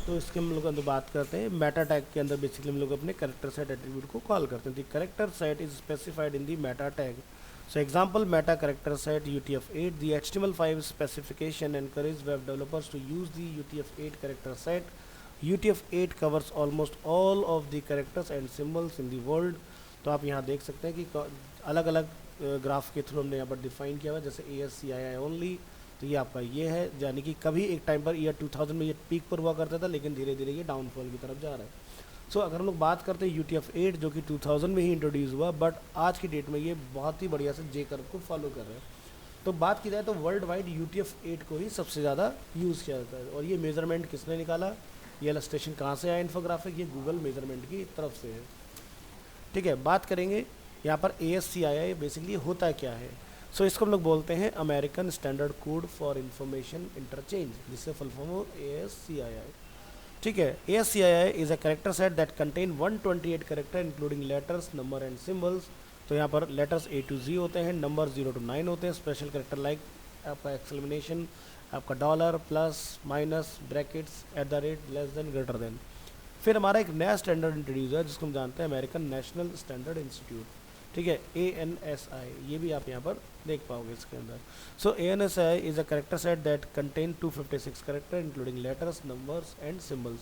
तो इसके हम लोग अंदर बात करते हैं। मेटा टैग के अंदर बेसिकली हम लोग अपने कैरेक्टर सेट एट्रीब्यूट को कॉल करते हैं। The character set is specified in the Meta tag. So example, meta character set UTF-8. The HTML5 specification encourages web developers to use the UTF-8 character set. UTF-8 covers almost all of the characters and symbols in the world. तो आप यहाँ देख सकते हैं कि अलग अलग graph के थ्रू हमने यहाँ पर डिफाइन किया हुआ है, जैसे ASCII ओनली, तो ये आपका ये है, यानी कि कभी एक टाइम पर ईयर 2000 में ये पीक पर हुआ करता था, लेकिन धीरे धीरे ये डाउनफॉल की तरफ जा रहा है। सो अगर हम लोग बात करते हैं UTF-8 जो कि 2000 में ही इंट्रोड्यूस हुआ, बट आज की डेट में ये बहुत ही बढ़िया से जे कर्व को फॉलो कर रहे हैं। तो बात की जाए तो वर्ल्ड वाइड UTF-8 को ही सबसे ज़्यादा यूज़ किया जाता है। और ये मेजरमेंट किसने निकाला, ये इलस्ट्रेशन कहाँ से आया इन्फोग्राफिक, ये गूगल मेजरमेंट की तरफ से है। ठीक है, बात करेंगे यहाँ पर ASCII बेसिकली होता क्या है। सो इसको हम लोग बोलते हैं American standard code for information interchange, जिससे फुल फॉर्म हो ASCII। ठीक है, ASCII is a character set that contain 128 character including letters, number and symbols. तो यहाँ पर लेटर्स A to Z होते हैं, नंबर 0 to 9 होते हैं, स्पेशल कैरेक्टर लाइक आपका एक्सक्लेमेशन, आपका dollar, plus, minus, brackets, @ less than, greater than. फिर हमारा एक नया स्टैंडर्ड इंट्रोड्यूस है जिसको हम जानते हैं अमेरिकन नेशनल स्टैंडर्ड इंस्टीट्यूट। ठीक है, ANSI, ये भी आप यहाँ पर देख पाओगे इसके अंदर। सो ANSI is a character set that contain 256 character including letters, numbers and symbols.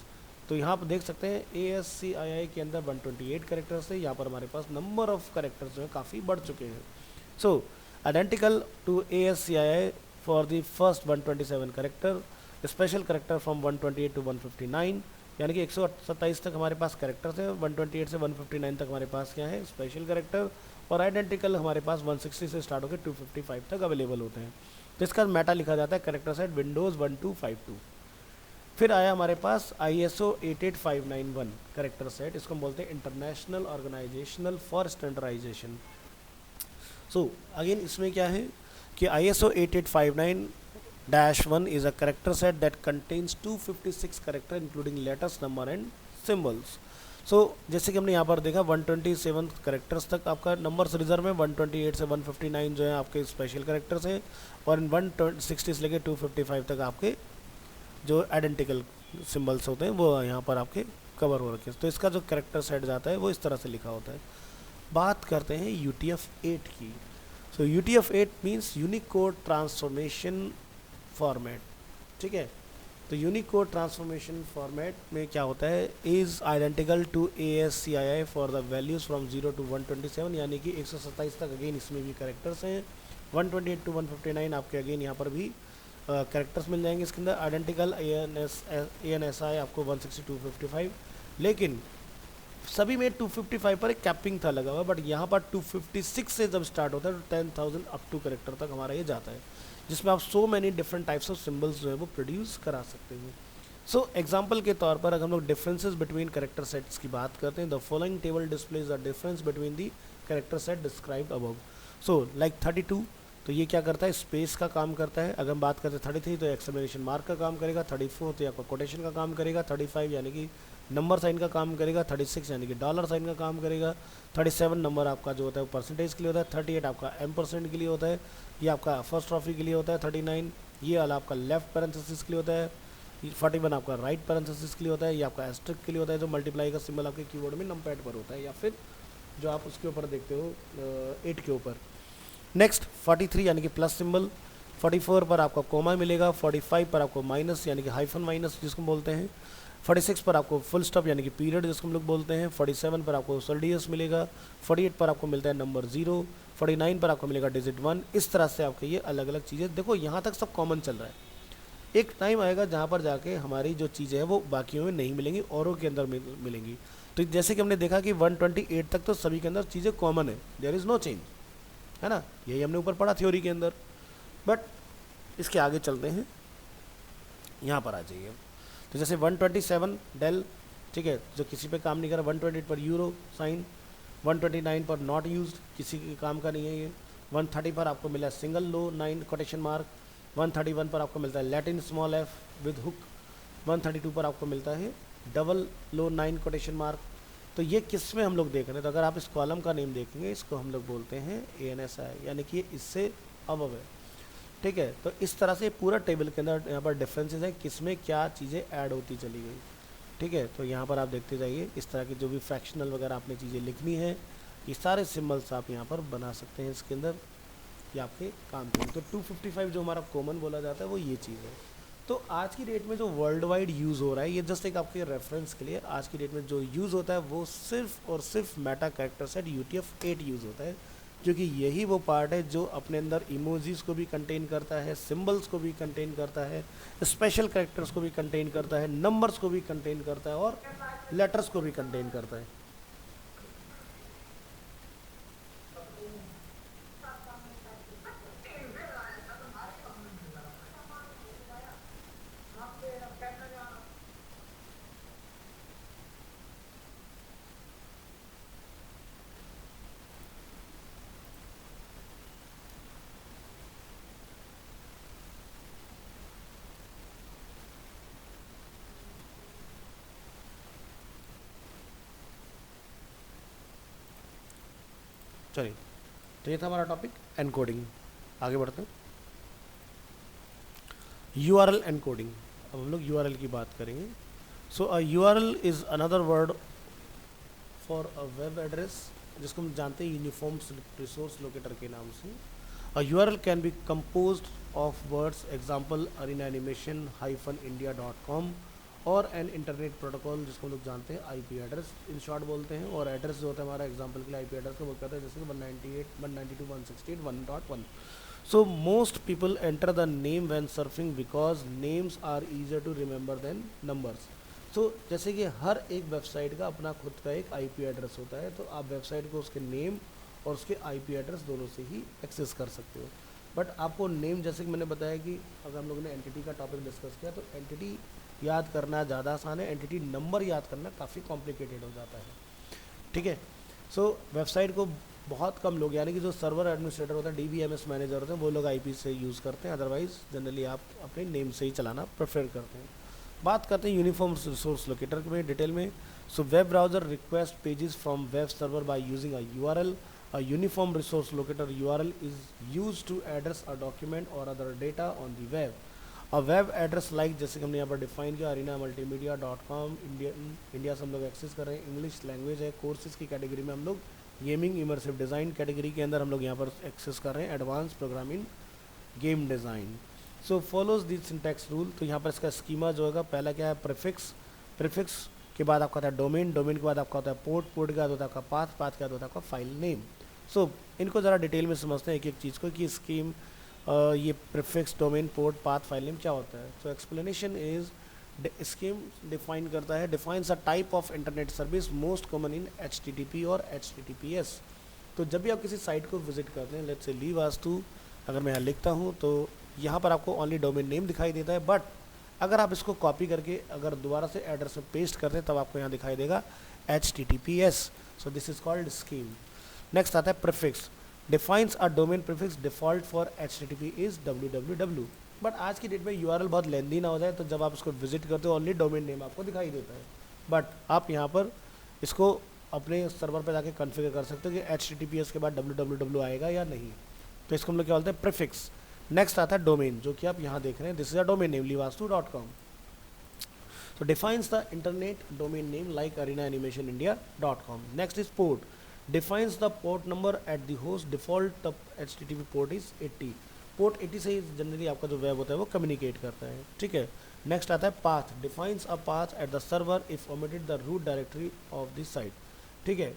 तो यहाँ पर देख सकते हैं ASCII के अंदर 128 कैरेक्टर्स है, यहाँ पर हमारे पास नंबर ऑफ कैरेक्टर्स जो है काफ़ी बढ़ चुके हैं। So identical to ASCII for the first 127 character, special character from 128 to 159, यानी कि 127 तक हमारे पास कैरेक्टर्स हैं, 128 से 159 तक हमारे पास क्या है, स्पेशल कैरेक्टर। और आइडेंटिकल हमारे पास 160 से स्टार्ट होकर 255 तक अवेलेबल होते हैं। तो इसका मेटा लिखा जाता है करेक्टर सेट विंडोज़ 1252। फिर आया हमारे पास ISO 88591 करेक्टर सेट, इसको हम बोलते हैं international organizational for standardization. So again इसमें क्या है कि ISO 8859-1 is a character set that contains 256 character including letters, number and symbols. सो जैसे कि हमने यहाँ पर देखा 127 करेक्टर्स तक आपका नंबर्स रिजर्व है, 128 से 159 जो है आपके स्पेशल करेक्टर्स हैं, और 160 से लेके 255 तक आपके जो आइडेंटिकल सिंबल्स होते हैं वो यहाँ पर आपके कवर हो रखे हैं। तो इसका जो करेक्टर सेट जाता है वो इस तरह से लिखा होता है। बात करते हैं UTF-8 की। सो UTF-8 means unique code transformation format, ठीक है। तो यूनिक कोड ट्रांसफॉर्मेशन फॉर्मेट में क्या होता है, is identical to ASCII for the values from 0 to 127, यानी कि 127 तक अगेन इसमें भी करेक्टर्स हैं। 128 to 159 आपके अगेन यहाँ पर भी करेक्टर्स मिल जाएंगे इसके अंदर। आइडेंटिकल ANSI आपको 160 255, लेकिन सभी में 255 पर एक कैपिंग था लगा हुआ, बट यहाँ पर 256 से जब स्टार्ट होता है तो 10,000 अप टू करेक्टर तक हमारा ये जाता है, जिसमें आप so many different types of symbols जो है वो प्रोड्यूस करा सकते हैं। सो एग्जांपल के तौर पर अगर हम लोग डिफरेंसेस बिटवीन करेक्टर सेट्स की बात करते हैं, the following table displays the difference between the character set described above. So like 32, तो ये क्या करता है, स्पेस का काम करता है। अगर हम बात करते हैं 33 तो एक्सक्लेमेशन मार्क का काम करेगा। 34 तो आपका कोटेशन का काम करेगा। 35 यानी कि नंबर साइन का काम करेगा। 36 यानी कि डॉलर साइन का काम करेगा। 37 नंबर आपका जो होता है वो परसेंटेज के लिए होता है। 38 आपका M% के लिए होता है, ये आपका फर्स्ट ट्रॉफी के लिए होता है। 39 ये वाला आपका लेफ्ट पैरेंथेसिस के लिए होता है। 41 आपका राइट पैरेंथेसिस के लिए होता है। ये आपका एस्ट्रिक के लिए होता है, जो मल्टीप्लाई का सिंबल आपके कीबोर्ड में नंपैड पर होता है, या फिर जो आप उसके ऊपर देखते हो 8 के ऊपर। नेक्स्ट 43 यानी कि प्लस सिंबल। 44 पर आपको कोमा मिलेगा। 45 पर आपको माइनस यानी कि हाइफन माइनस जिसको बोलते हैं। 46 पर आपको फुल स्टॉप यानी कि पीरियड जिसको हम लोग बोलते हैं। 47 पर आपको सोल्डियस मिलेगा। 48 पर आपको मिलता है नंबर 0। 49 पर आपको मिलेगा डिजिट 1। इस तरह से आपके ये अलग अलग चीज़ें, देखो यहाँ तक सब कॉमन चल रहा है। एक टाइम आएगा जहाँ पर जाके हमारी जो चीज़ें हैं वो बाकियों में नहीं मिलेंगी, औरों के अंदर मिलेंगी। तो जैसे कि हमने देखा कि 128 तक तो सभी के अंदर चीज़ें कॉमन है, देयर इज़ नो चेंज, है ना, यही हमने ऊपर पढ़ा थ्योरी के अंदर। बट इसके आगे चलते हैं, यहाँ पर आ जाइए। तो जैसे 127 डेल, ठीक है, जो किसी पे काम नहीं कर रहा। 128 पर यूरो साइन। 129 पर नॉट यूज्ड, किसी के काम का नहीं है ये। 130 पर आपको मिला सिंगल लो 9 कोटेशन मार्क। 131 पर आपको मिलता है Latin small F with hook. 132 पर आपको मिलता है डबल लो 9 कोटेशन मार्क। तो ये किस में हम लोग देख रहे हैं, तो अगर आप इस कॉलम का नेम देखेंगे, इसको हम लोग बोलते हैं ANSI, यानी कि इससे अबव है, ठीक है। तो इस तरह से पूरा टेबल के अंदर यहाँ पर डिफरेंसेस हैं, किस में क्या चीज़ें ऐड होती चली गई, ठीक है। तो यहाँ पर आप देखते जाइए, इस तरह की जो भी फ्रैक्शनल वगैरह आपने चीज़ें लिखनी है, ये सारे सिम्बल्स आप यहाँ पर बना सकते हैं इसके अंदर, ये आपके काम के। तो 255 जो हमारा कॉमन बोला जाता है वो ये चीज़ है। तो आज की डेट में जो वर्ल्ड वाइड यूज़ हो रहा है, ये जस्ट एक आपके रेफरेंस के लिए, आज की डेट में जो यूज़ होता है वो सिर्फ और सिर्फ Meta character set UTF-8 use होता है, क्योंकि यही वो पार्ट है जो अपने अंदर इमोजीज़ को भी कंटेन करता है, सिंबल्स को भी कंटेन करता है, स्पेशल कैरेक्टर्स को भी कंटेन करता है, नंबर्स को भी कंटेन करता है, और लेटर्स को भी कंटेन करता है। चलिए, तो ये था हमारा टॉपिक एनकोडिंग। आगे बढ़ते हैं। URL एनकोडिंग, अब हम लोग URL की बात करेंगे। सो अ URL is another word for a web address, जिसको हम जानते हैं यूनिफॉर्म रिसोर्स लोकेटर के नाम से। A URL can be composed of words, example arena animation -india.com, और एन इंटरनेट प्रोटोकॉल जिसको हम लोग जानते हैं IP एड्रेस इन शॉर्ट बोलते हैं। और एड्रेस जो होता है हमारा एग्जांपल के लिए IP एड्रेस को बोल करते हैं, जैसे कि 198 192 168 1.1। So most people enter the name when surfing because names are easier to remember than numbers. So जैसे कि हर एक वेबसाइट का अपना खुद का एक IP एड्रेस होता है, तो आप वेबसाइट को उसके नेम और उसके आईपी एड्रेस दोनों से ही एक्सेस कर सकते हो। बट आपको नेम, जैसे कि मैंने बताया कि अगर हम लोगों ने एंटिटी का टॉपिक डिस्कस किया, तो एंटिटी याद करना ज़्यादा आसान है, एंटिटी नंबर याद करना काफ़ी कॉम्प्लिकेटेड हो जाता है। ठीक है, सो वेबसाइट को बहुत कम लोग, यानी कि जो सर्वर एडमिनिस्ट्रेटर होता है, DBMS मैनेजर होते हैं, वो लोग आईपी से यूज़ करते हैं, अदरवाइज जनरली आप अपने नेम से ही चलाना प्रेफर करते हैं। बात करते हैं यूनिफॉर्म रिसोर्स लोकेटर में डिटेल में। So web browser request pages from web server by using a URL. A uniform resource locator URL is used to address a document or other data on the web. A web address like, जैसे कि हमने यहाँ पर define किया, arenamultimedia.com, India से हम लोग access कर रहे हैं, इंग्लिश लैंग्वेज है, कोर्सेज की कैटेगरी में हम लोग गेमिंग इमर्सिव डिज़ाइन कैटेगरी के अंदर हम लोग यहाँ पर एक्सेस कर रहे हैं advance programming game design. So follows this syntax rule. तो यहाँ पर इसका स्कीमा जो होगा, पहला क्या है, प्रीफिक्स, प्रीफिक्स के बाद आपका होता है डोमेन, डोमेन के बाद आपका होता है पोर्ट, पोर्ट के बाद होता है आपका पाथ, पाथ के बाद होता है आपका फाइल नेम। सो इनको ज़रा डिटेल में समझते हैं एक एक चीज़ को कि स्कीम, ये prefix, domain, port, path, file name क्या होता है। सो एक्सप्लेनेशन इज, स्कीम डिफाइन करता है, defines a type of internet service most common in HTTP और HTTPS। तो जब भी आप किसी साइट को विजिट करते हैं, लेट्स से ली वास्तु, अगर मैं यहाँ लिखता हूँ तो यहाँ पर आपको ओनली डोमेन नेम दिखाई देता है, बट अगर आप इसको कॉपी करके अगर दोबारा से एड्रेस में पेस्ट करते हैं तब आपको यहाँ दिखाई देगा HTTPS। So this is called scheme. Next आता है prefix, defines a domain prefix default for HTTP is www। But आज की डेट में URL बहुत लेंदी ना हो जाए, तो जब आप इसको विजिट करते हो ओनली डोमेन नेम आपको दिखाई देता है, बट आप यहाँ पर इसको अपने सर्वर पर जाके कॉन्फ़िगर कर सकते हो कि HTTPS के बाद www आएगा या नहीं। तो इसको हम लोग क्या बोलते हैं, प्रीफिक्स। नेक्स्ट आता है डोमेन, जो कि आप यहाँ देख रहे हैं, this is a domain name livastu.com। So defines the internet domain name like arenaanimationindia.com. Next is port, defines the port number at the host, default the HTTP port is 80। Port 80 से ही generally आपका जो web होता है वो communicate करता है। ठीक है, नेक्स्ट आता है path, defines a path at the server if omitted the root directory of this site. ठीक है,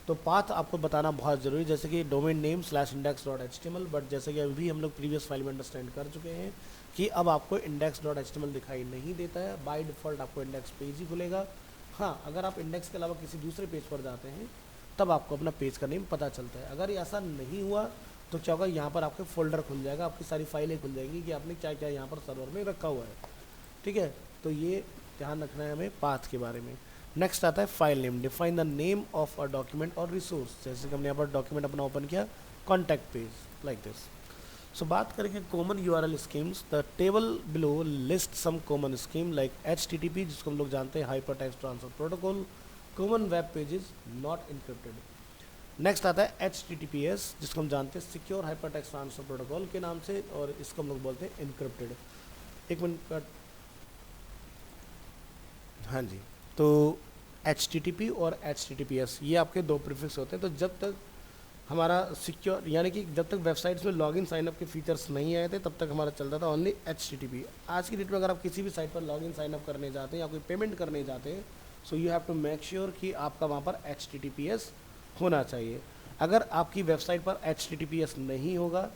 तो पाथ आपको बताना बहुत ज़रूरी है, जैसे कि डोमेन नेम /index.html, बट जैसे कि अभी हम लोग प्रीवियस फाइल में अंडरस्टैंड कर चुके हैं कि अब आपको index.html दिखाई नहीं देता है, बाय डिफ़ॉल्ट आपको इंडेक्स पेज ही खुलेगा। हाँ, अगर आप इंडेक्स के अलावा किसी दूसरे पेज पर जाते हैं तब आपको अपना पेज का नेम पता चलता है। अगर ऐसा नहीं हुआ तो क्या होगा, यहाँ पर आपके फोल्डर खुल जाएगा, आपकी सारी फाइलें खुल जाएंगी कि आपने क्या क्या यहाँ पर सर्वर में रखा हुआ है। ठीक है, तो ये ध्यान रखना है हमें पाथ के बारे में। नेक्स्ट आता है file name, define the name of a document और रिसोर्स, जैसे कि हमने यहाँ पर डॉक्यूमेंट अपना ओपन किया, contact page like this. So बात करेंगे common URL schemes, the table below list some common scheme like HTTP, जिसको हम लोग जानते हैं hyper text transfer protocol, common web pages not encrypted. Next आता है HTTPS, जिसको हम जानते हैं secure hyper text transfer protocol के नाम से, और इसको हम लोग बोलते हैं इनक्रिप्टेड। एक मिनट का, हाँ जी, तो HTTP और HTTPS ये आपके दो प्रीफिक्स होते हैं। तो जब तक हमारा सिक्योर, यानी कि जब तक वेबसाइट्स में लॉगिन साइनअप के फीचर्स नहीं आए थे तब तक हमारा चलता था ओनली HTTP। आज की डेट में अगर आप किसी भी साइट पर लॉगिन साइनअप करने जाते हैं या कोई पेमेंट करने जाते हैं, so you have to make sure कि आपका वहाँ पर HTTPS होना चाहिए। अगर आपकी वेबसाइट पर HTTPS नहीं होगा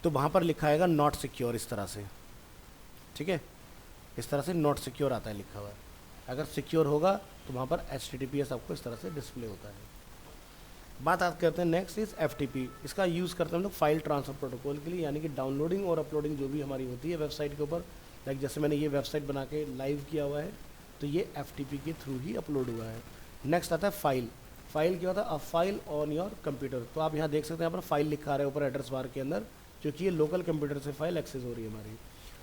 तो वहाँ पर लिखा आएगा नॉट सिक्योर, इस तरह से। ठीक है, इस तरह से नॉट सिक्योर आता है लिखा हुआ है। अगर सिक्योर होगा तो वहाँ पर HTTPS आपको इस तरह से डिस्प्ले होता है। बात आप करते हैं नेक्स्ट इज FTP। इसका यूज़ करते हैं हम लोग फाइल ट्रांसफ़र प्रोटोकॉल के लिए, यानी कि डाउनलोडिंग और अपलोडिंग जो भी हमारी होती है वेबसाइट के ऊपर, लाइक जैसे मैंने ये वेबसाइट बना के लाइव किया हुआ है तो ये FTP के थ्रू ही अपलोड हुआ है। नेक्स्ट आता है फाइल, फाइल क्या होता है, a file on your computer. तो आप यहाँ देख सकते हैं यहाँ पर फाइल लिखा रहा है ऊपर एड्रेस बार के अंदर, क्योंकि ये लोकल कंप्यूटर से फाइल एक्सेस हो रही है हमारी।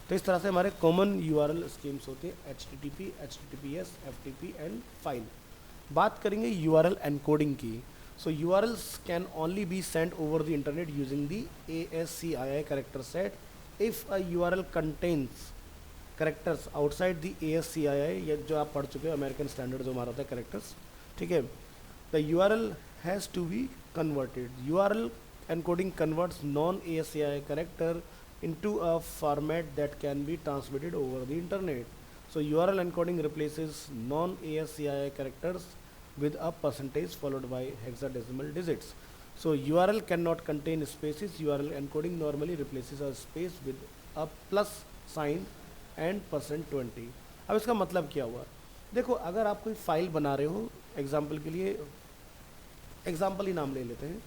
तो इस तरह से हमारे कॉमन URL स्कीम्स होती है HTTP, HTTPS, FTP and file. बात करेंगे URL एनकोडिंग की। सो URLs can only be sent over the internet using the ASCII character set if a URL contains characters outside the ASCII, ये जो आप पढ़ चुके हो अमेरिकन स्टैंडर्ड जो हमारा होता है करेक्टर्स। ठीक है, the URL has to be converted. URL encoding converts non-ASCII character into a format that can be transmitted over the internet. So URL encoding replaces non-ASCII characters with a percentage followed by hexadecimal digits. So URL cannot contain spaces. URL encoding normally replaces a space with a plus sign and %20। अब इसका मतलब क्या हुआ, देखो अगर आप कोई file बना रहे हो, एग्जाम्पल के लिए एग्जाम्पल ही नाम ले लेते हैं,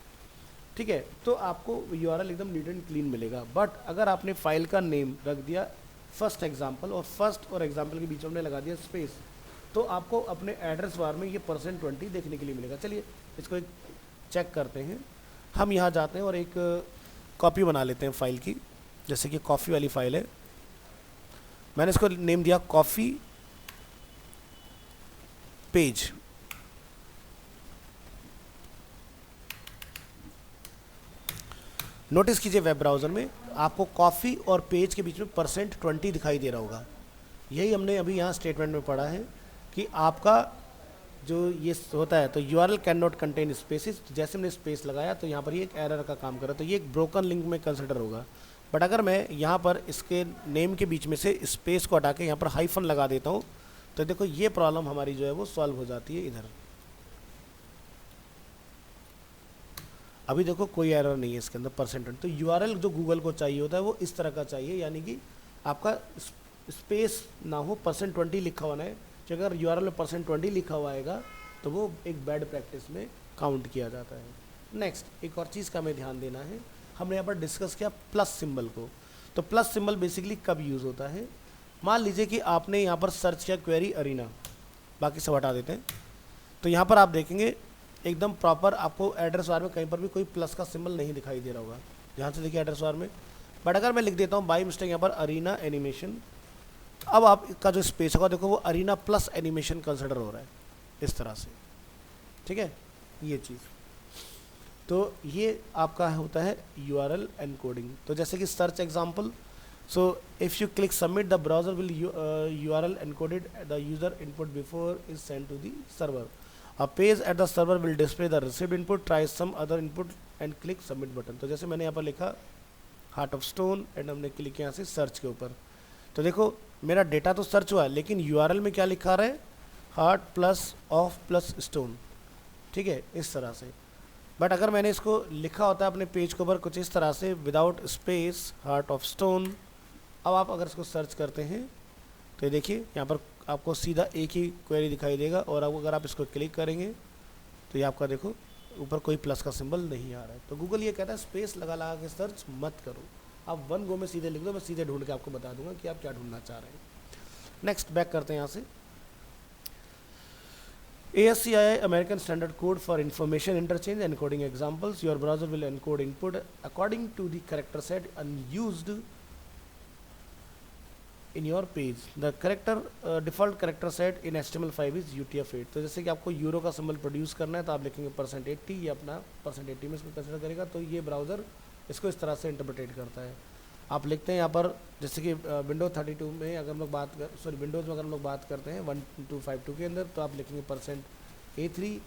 ठीक है, तो आपको यूआरएल एकदम नीट एंड क्लीन मिलेगा। बट अगर आपने फाइल का नेम रख दिया फर्स्ट एग्जाम्पल और फर्स्ट और एग्जाम्पल के बीच में हमने लगा दिया स्पेस, तो आपको अपने एड्रेस बार में ये %20 देखने के लिए मिलेगा। चलिए इसको एक चेक करते हैं। हम यहाँ जाते हैं और एक कॉपी बना लेते हैं फाइल की, जैसे कि कॉफ़ी वाली फाइल है, मैंने इसको नेम दिया कॉफ़ी पेज। नोटिस कीजिए वेब ब्राउज़र में आपको कॉफ़ी और पेज के बीच में %20 दिखाई दे रहा होगा। यही हमने अभी यहाँ स्टेटमेंट में पढ़ा है कि आपका जो ये होता है, तो URL can not contain spaces, जैसे हमने स्पेस लगाया तो यहाँ पर ये एक एरर का काम कर रहा है, तो ये एक ब्रोकन लिंक में कंसिडर होगा। बट अगर मैं यहाँ पर इसके नेम के बीच में से स्पेस को हटा के यहाँ पर हाइफन लगा देता हूँ, तो देखो ये प्रॉब्लम हमारी जो है वो सॉल्व हो जाती है इधर। अभी देखो कोई एरर नहीं है इसके अंदर %20। तो URL जो गूगल को चाहिए होता है वो इस तरह का चाहिए, यानी कि आपका स्पेस ना हो, %20 लिखा हुआ है। कि अगर URL में %20 लिखा हुआ आएगा तो वो एक बैड प्रैक्टिस में काउंट किया जाता है। नेक्स्ट एक और चीज़ का हमें ध्यान देना है, हमने यहाँ पर डिस्कस किया प्लस सिंबल को। तो प्लस सिंबल बेसिकली कब यूज़ होता है, मान लीजिए कि आपने यहाँ पर सर्च किया क्वेरी अरीना, बाकी सब हटा देते हैं, तो यहाँ पर आप देखेंगे एकदम प्रॉपर आपको एड्रेस बार में कहीं पर भी कोई प्लस का सिंबल नहीं दिखाई दे रहा होगा, ध्यान से देखिए एड्रेस बार में। बट अगर मैं लिख देता हूँ बाई मिस्टेक यहाँ पर अरीना एनिमेशन, अब आपका जो स्पेस होगा देखो वो अरीना प्लस एनिमेशन कंसिडर हो रहा है इस तरह से, ठीक है ये चीज़। तो ये आपका होता है URL एनकोडिंग। तो जैसे कि search example, so if you click submit, the browser will URL encoded the user input before is sent to the server. A page at the server will display the received input, try some other input and click submit button। तो जैसे मैंने यहाँ पर लिखा heart of stone and हमने click किया यहाँ से सर्च के ऊपर, तो देखो मेरा डेटा तो सर्च हुआ है लेकिन URL में क्या लिखा रहा है, heart plus of plus stone, ठीक है इस तरह से। बट अगर मैंने इसको लिखा होता है अपने पेज के ऊपर कुछ इस तरह से without space heart of stone, अब आप अगर इसको सर्च करते हैं तो ये देखिए यहाँ पर आपको सीधा एक ही क्वेरी दिखाई देगा, और अब अगर आप इसको क्लिक करेंगे तो ये आपका देखो ऊपर कोई प्लस का सिंबल नहीं आ रहा है। तो गूगल ये कहता है स्पेस लगा लगा के सर्च मत करो, आप वन गो में सीधे लिख दो, मैं सीधे ढूंढ के आपको बता दूंगा कि आप क्या ढूंढना चाह रहे हैं। नेक्स्ट बैक करते हैं यहाँ से। ASCII American Standard Code for Information Interchange Encoding Examples, your browser will encode input according to the character set unused in your page. The default character set in HTML5 is UTF-8। तो जैसे कि आपको euro का symbol produce करना है तो आप लिखेंगे %80, ये अपना %80 में इसको कंसिडर करेगा, तो ये ब्राउज़र इसको इस तरह से इंटरप्रेट करता है। आप लिखते हैं यहाँ पर जैसे कि विंडोज 32 में अगर हम लोग विंडोज़ में अगर हम लोग बात करते हैं 1252 के अंदर, तो आप लिखेंगे %A3,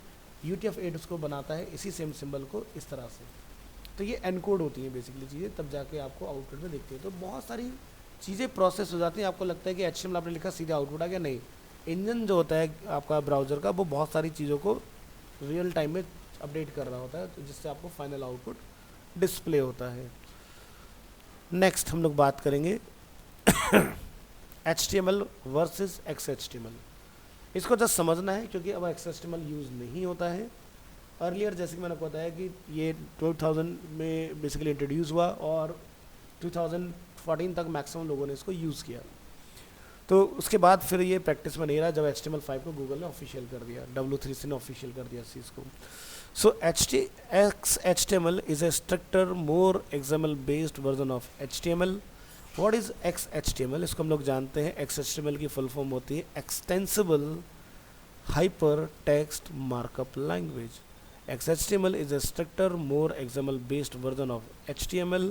UTF-8 उसको बनाता है इसी सेम सिंबल को इस तरह से। तो ये एनकोड होती हैं बेसिकली चीज़ें, तब जाके आपको आउटपुट में दिखती है। तो बहुत सारी चीज़ें प्रोसेस हो जाती हैं, आपको लगता है कि HTML आपने लिखा सीधा आउटपुट आ गया, नहीं, इंजन जो होता है आपका ब्राउज़र का वो बहुत सारी चीज़ों को रियल टाइम में अपडेट कर रहा होता है, तो जिससे आपको फाइनल आउटपुट डिस्प्ले होता है। नेक्स्ट हम लोग बात करेंगे HTML वर्सेस XHTML। इसको जस्ट समझना है क्योंकि अब XHTML यूज़ नहीं होता है। अर्लियर जैसे कि मैंने आपको बताया कि ये 2000 में बेसिकली इंट्रोड्यूस हुआ और 2014 तक मैक्सिमम लोगों ने इसको यूज़ किया। तो उसके बाद फिर ये प्रैक्टिस में नहीं रहा जब HTML5 को गूगल ने ऑफिशियल कर दिया, W3C ने ऑफिशियल कर दिया इस चीज़ को। So XHTML is a stricter, more XML based version of HTML. What is XHTML? इसको हम लोग जानते हैं, XHTML की फुल फॉर्म होती है Extensible Hypertext Markup Language. XHTML is a stricter, more XML based version of HTML.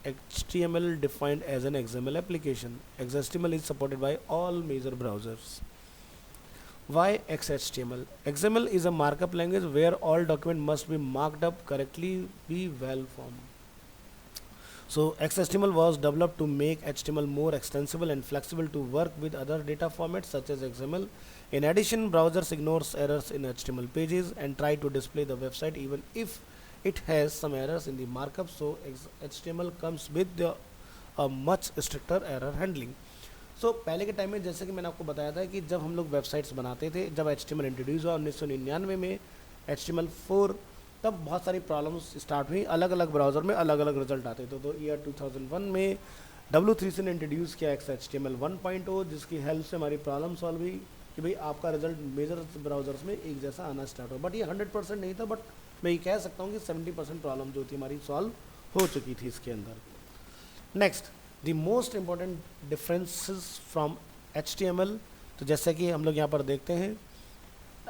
HTML defined as an XML application. XHTML is supported by all major browsers. Why XHTML? XML is a markup language where all document must be marked up correctly, be well formed. So XHTML was developed to make HTML more extensible and flexible to work with other data formats such as XML. In addition, browsers ignores errors in HTML pages and try to display the website even if it has some errors in the markup. So HTML comes with a much stricter error handling. सो पहले के time में जैसे कि मैंने आपको बताया था कि जब हम लोग वेबसाइट्स बनाते थे, जब HTML इंट्रोड्यूस हुआ 1999 में HTML4, तब बहुत सारी प्रॉब्लम्स स्टार्ट हुई, अलग अलग ब्राउज़र में अलग अलग रिजल्ट आते थे। तो ईयर 2001 में W3C ने इंट्रोड्यूस किया HTML 1.0, जिसकी हेल्प से हमारी प्रॉब्लम सॉल्व हुई कि भाई आपका रिजल्ट मेजर ब्राउज़र्स में एक जैसा आना स्टार्ट हो। बट ये 100% नहीं था, बट मैं ये कह सकता हूँ कि 70% प्रॉब्लम जो थी हमारी सॉल्व हो चुकी थी इसके अंदर। Next, the most important differences from HTML। तो जैसे कि हम लोग यहाँ पर देखते हैं,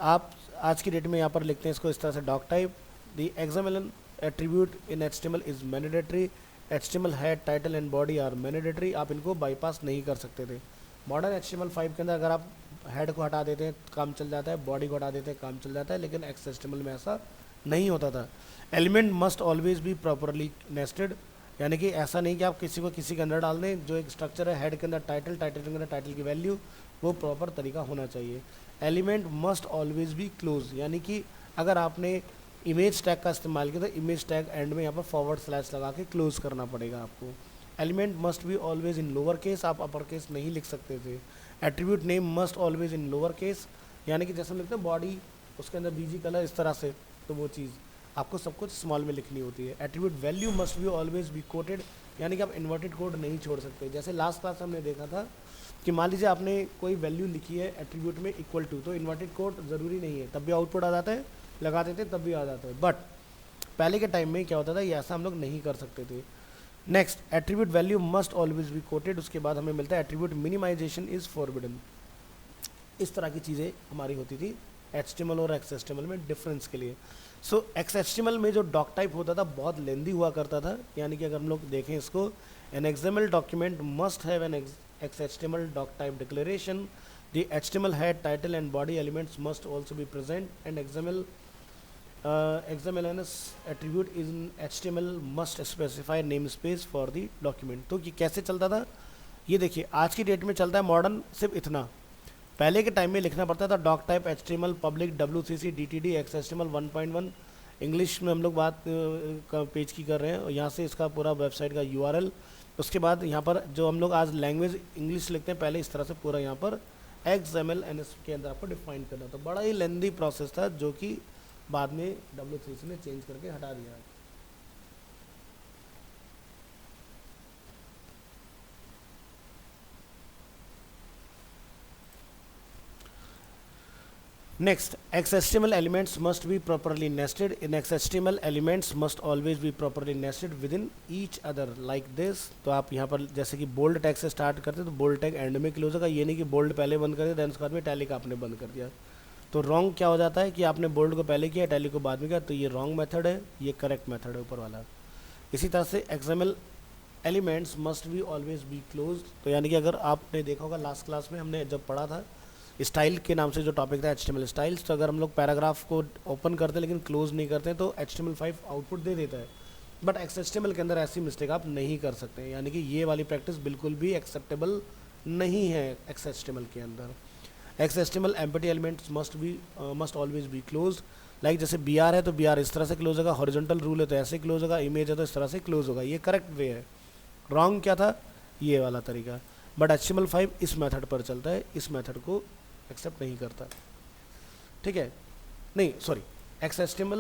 आप आज की डेट में यहाँ पर लिखते हैं इसको इस तरह से, doc type the XML attribute in HTML is mandatory, HTML head title and body are mandatory. आप इनको बाईपास नहीं कर सकते थे। मॉडर्न HTML5 के अंदर अगर आप हेड को हटा देते हैं काम चल जाता है, बॉडी को हटा देते हैं काम चल जाता है, लेकिन XHTML में ऐसा नहीं होता था। Element must always be properly nested, यानी कि ऐसा नहीं कि आप किसी को किसी के अंदर डाल दें। जो एक स्ट्रक्चर है, हेड के अंदर टाइटल, टाइटल के अंदर टाइटल की वैल्यू, वो प्रॉपर तरीका होना चाहिए। Element must always be close, यानी कि अगर आपने इमेज टैग का इस्तेमाल किया तो इमेज टैग एंड में यहाँ पर फॉरवर्ड स्लैश लगा के क्लोज करना पड़ेगा आपको। Element must be always in lower case, आप अपर केस नहीं लिख सकते थे। Attribute name must always in lower case, यानी कि जैसे हम लिखते हैं बॉडी, उसके अंदर बीजी कलर इस तरह से, तो वो चीज़ आपको सब कुछ स्मॉल में लिखनी होती है। Attribute value must be always be coated, यानी कि आप इन्वर्टेड कोड नहीं छोड़ सकते। जैसे लास्ट क्लास हमने देखा था कि मान लीजिए आपने कोई वैल्यू लिखी है एट्रीब्यूट में इक्वल टू, तो इन्वर्टेड कोड ज़रूरी नहीं है, तब भी आउटपुट आ जाता है, लगा देते तब भी आ जाता है। बट पहले के टाइम में क्या होता था, ये ऐसा हम लोग नहीं कर सकते थे। Next, attribute value must always be coated. उसके बाद हमें मिलता है एट्रीब्यूट मिनिमाइजेशन इज़ फॉरबिडन। इस तरह की चीज़ें हमारी होती थी HTML और XHTML में डिफरेंस के लिए। सो XHTML में जो डॉक टाइप होता था बहुत लेंदी हुआ करता था, यानी कि अगर हम लोग देखें इसको, an XML document must have an XHTML doc type declaration, the HTML head title and body elements must also be present, and XMLNS attribute in HTML must specify name space for the document. तो ये कैसे चलता था, ये देखिए आज की date में चलता है मॉडर्न सिर्फ इतना। पहले के टाइम में लिखना पड़ता था doc type HTML public W3C DTD XHTML 1.1। English में हम लोग बात का पेज की कर रहे हैं, और यहाँ से इसका पूरा वेबसाइट का URL। उसके बाद यहाँ पर जो हम लोग आज लैंग्वेज इंग्लिश लिखते हैं, पहले इस तरह से पूरा यहाँ पर XMLNS के अंदर आपको डिफाइन करना था। बड़ा ही लेंदी प्रोसेस था, जो कि बाद में W3C ने चेंज करके हटा दिया। Next, XHTML elements must be properly nested. In XHTML, elements must always be properly nested within each other like this. तो आप यहाँ पर जैसे कि बोल्ड टैग से स्टार्ट करते हैं तो बोल्ड टैग एंड में क्लोज होगा, ये नहीं कि बोल्ड पहले बंद कर दिया देन उसके बाद में टैली का आपने बंद कर दिया। तो रॉन्ग क्या हो जाता है कि आपने बोल्ड को पहले किया टैली को बाद में किया, तो ये रॉन्ग मेथड है, ये करेक्ट मेथड है ऊपर वाला। इसी तरह से XML elements must be always be close. तो यानी कि अगर आपने देखा होगा लास्ट क्लास में हमने जब पढ़ा था स्टाइल के नाम से जो टॉपिक था HTML स्टाइल्स, तो अगर हम लोग पैराग्राफ को ओपन करते हैं लेकिन क्लोज नहीं करते हैं तो HTML5 आउटपुट दे देता है। बट XHTML के अंदर ऐसी मिस्टेक आप नहीं कर सकते, यानी कि ये वाली प्रैक्टिस बिल्कुल भी एक्सेप्टेबल नहीं है XHTML के अंदर। XHTML empty elements must always be close. Like जैसे BR है तो BR इस तरह से क्लोज होगा, हॉरिजॉन्टल रूल है तो ऐसे क्लोज होगा, इमेज है तो इस तरह से क्लोज होगा, ये करेक्ट वे है। रॉन्ग क्या था, ये वाला तरीका। बट HTML5 इस मेथड पर चलता है, इस मेथड को एक्सेप्ट नहीं करता, ठीक है। नहीं सॉरी, XHTML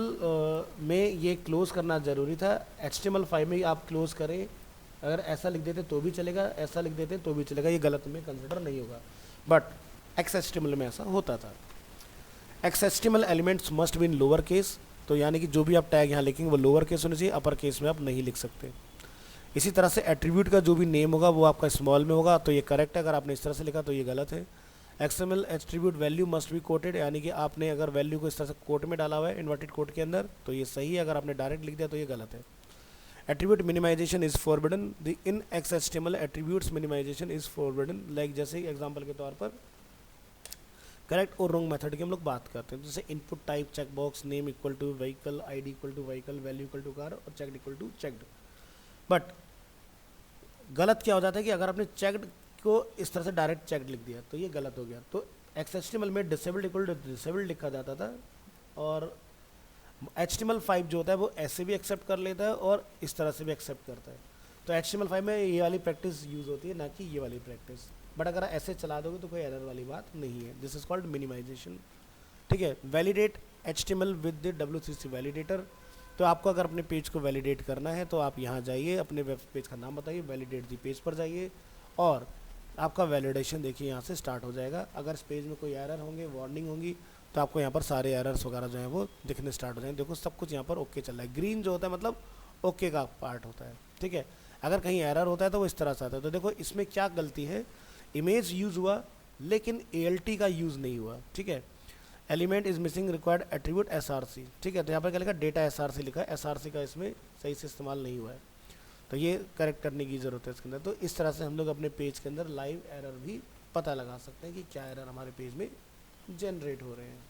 में ये क्लोज करना ज़रूरी था, HTML5 में आप क्लोज करें, अगर ऐसा लिख देते तो भी चलेगा, ऐसा लिख देते तो भी चलेगा, ये गलत में कंसिडर नहीं होगा। बट XHTML में ऐसा होता था। XHTML elements must be in lower case, तो यानी कि जो भी आप टैग यहाँ लिखेंगे वो लोअर केस होने चाहिए, अपर केस में आप नहीं लिख सकते। इसी तरह से एट्रीब्यूट का जो भी नेम होगा वो आपका स्मॉल में होगा, तो ये करेक्ट है। अगर आपने इस तरह से लिखा तो ये गलत है। XML attribute value must be coated, यानी कि आपने अगर वैल्यू को इस तरह से कोट में डाला हुआ है इन्वर्टेड कोट के अंदर तो ये सही है, अगर आपने डायरेक्ट लिख दिया तो ये गलत है। Attribute minimization is forbidden, the in XHTML attributes minimization is forbidden. Like जैसे एग्जाम्पल के तौर पर करेक्ट और रॉन्ग मेथड की हम लोग बात करते हैं, जैसे input type check box, name equal to vehicle, ID equal to vehicle, value equal to car और checked equal to checked. But गलत क्या हो जाता है कि अगर आपने चेक्ड को इस तरह से डायरेक्ट चेक्ड लिख दिया तो ये गलत हो गया। तो XHTML में डिसेबल्ड इक्वल टू डिसेबल्ड लिखा जाता था, और HTML5 जो होता है वो ऐसे भी एक्सेप्ट कर लेता है और इस तरह से भी एक्सेप्ट करता है। तो HTML5 में ये वाली प्रैक्टिस यूज़ होती है, ना कि ये वाली प्रैक्टिस। बट अगर ऐसे चला दोगे तो कोई एरर वाली बात नहीं है। This is called minimization. ठीक है, validate HTML with the W3C validator. तो आपको अगर अपने पेज को वैलिडेट करना है तो आप यहाँ जाइए, अपने वेब पेज का नाम बताइए, वैलिडेट दी पेज पर जाइए और आपका वैलिडेशन देखिए यहाँ से स्टार्ट हो जाएगा। अगर इस पेज में कोई एरर होंगे, वार्निंग होंगी, तो आपको यहाँ पर सारे एरर्स वगैरह जो हैं वो दिखने स्टार्ट हो जाएंगे। देखो सब कुछ यहाँ पर ओके चल रहा है, ग्रीन जो होता है मतलब ओके का पार्ट होता है। ठीक है, अगर कहीं एरर होता है तो वो इस तरह से आता है। तो देखो इसमें क्या गलती है, इमेज यूज़ हुआ लेकिन ALT का यूज़ नहीं हुआ। ठीक है, element is missing required attribute SRC। ठीक है, तो यहाँ पर क्या लिखा, डेटा SRC लिखा है, SRC का इसमें सही से इस्तेमाल नहीं हुआ है, तो ये करेक्ट करने की ज़रूरत है इसके अंदर। तो इस तरह से हम लोग अपने पेज के अंदर लाइव एरर भी पता लगा सकते हैं कि क्या एरर हमारे पेज में जनरेट हो रहे हैं।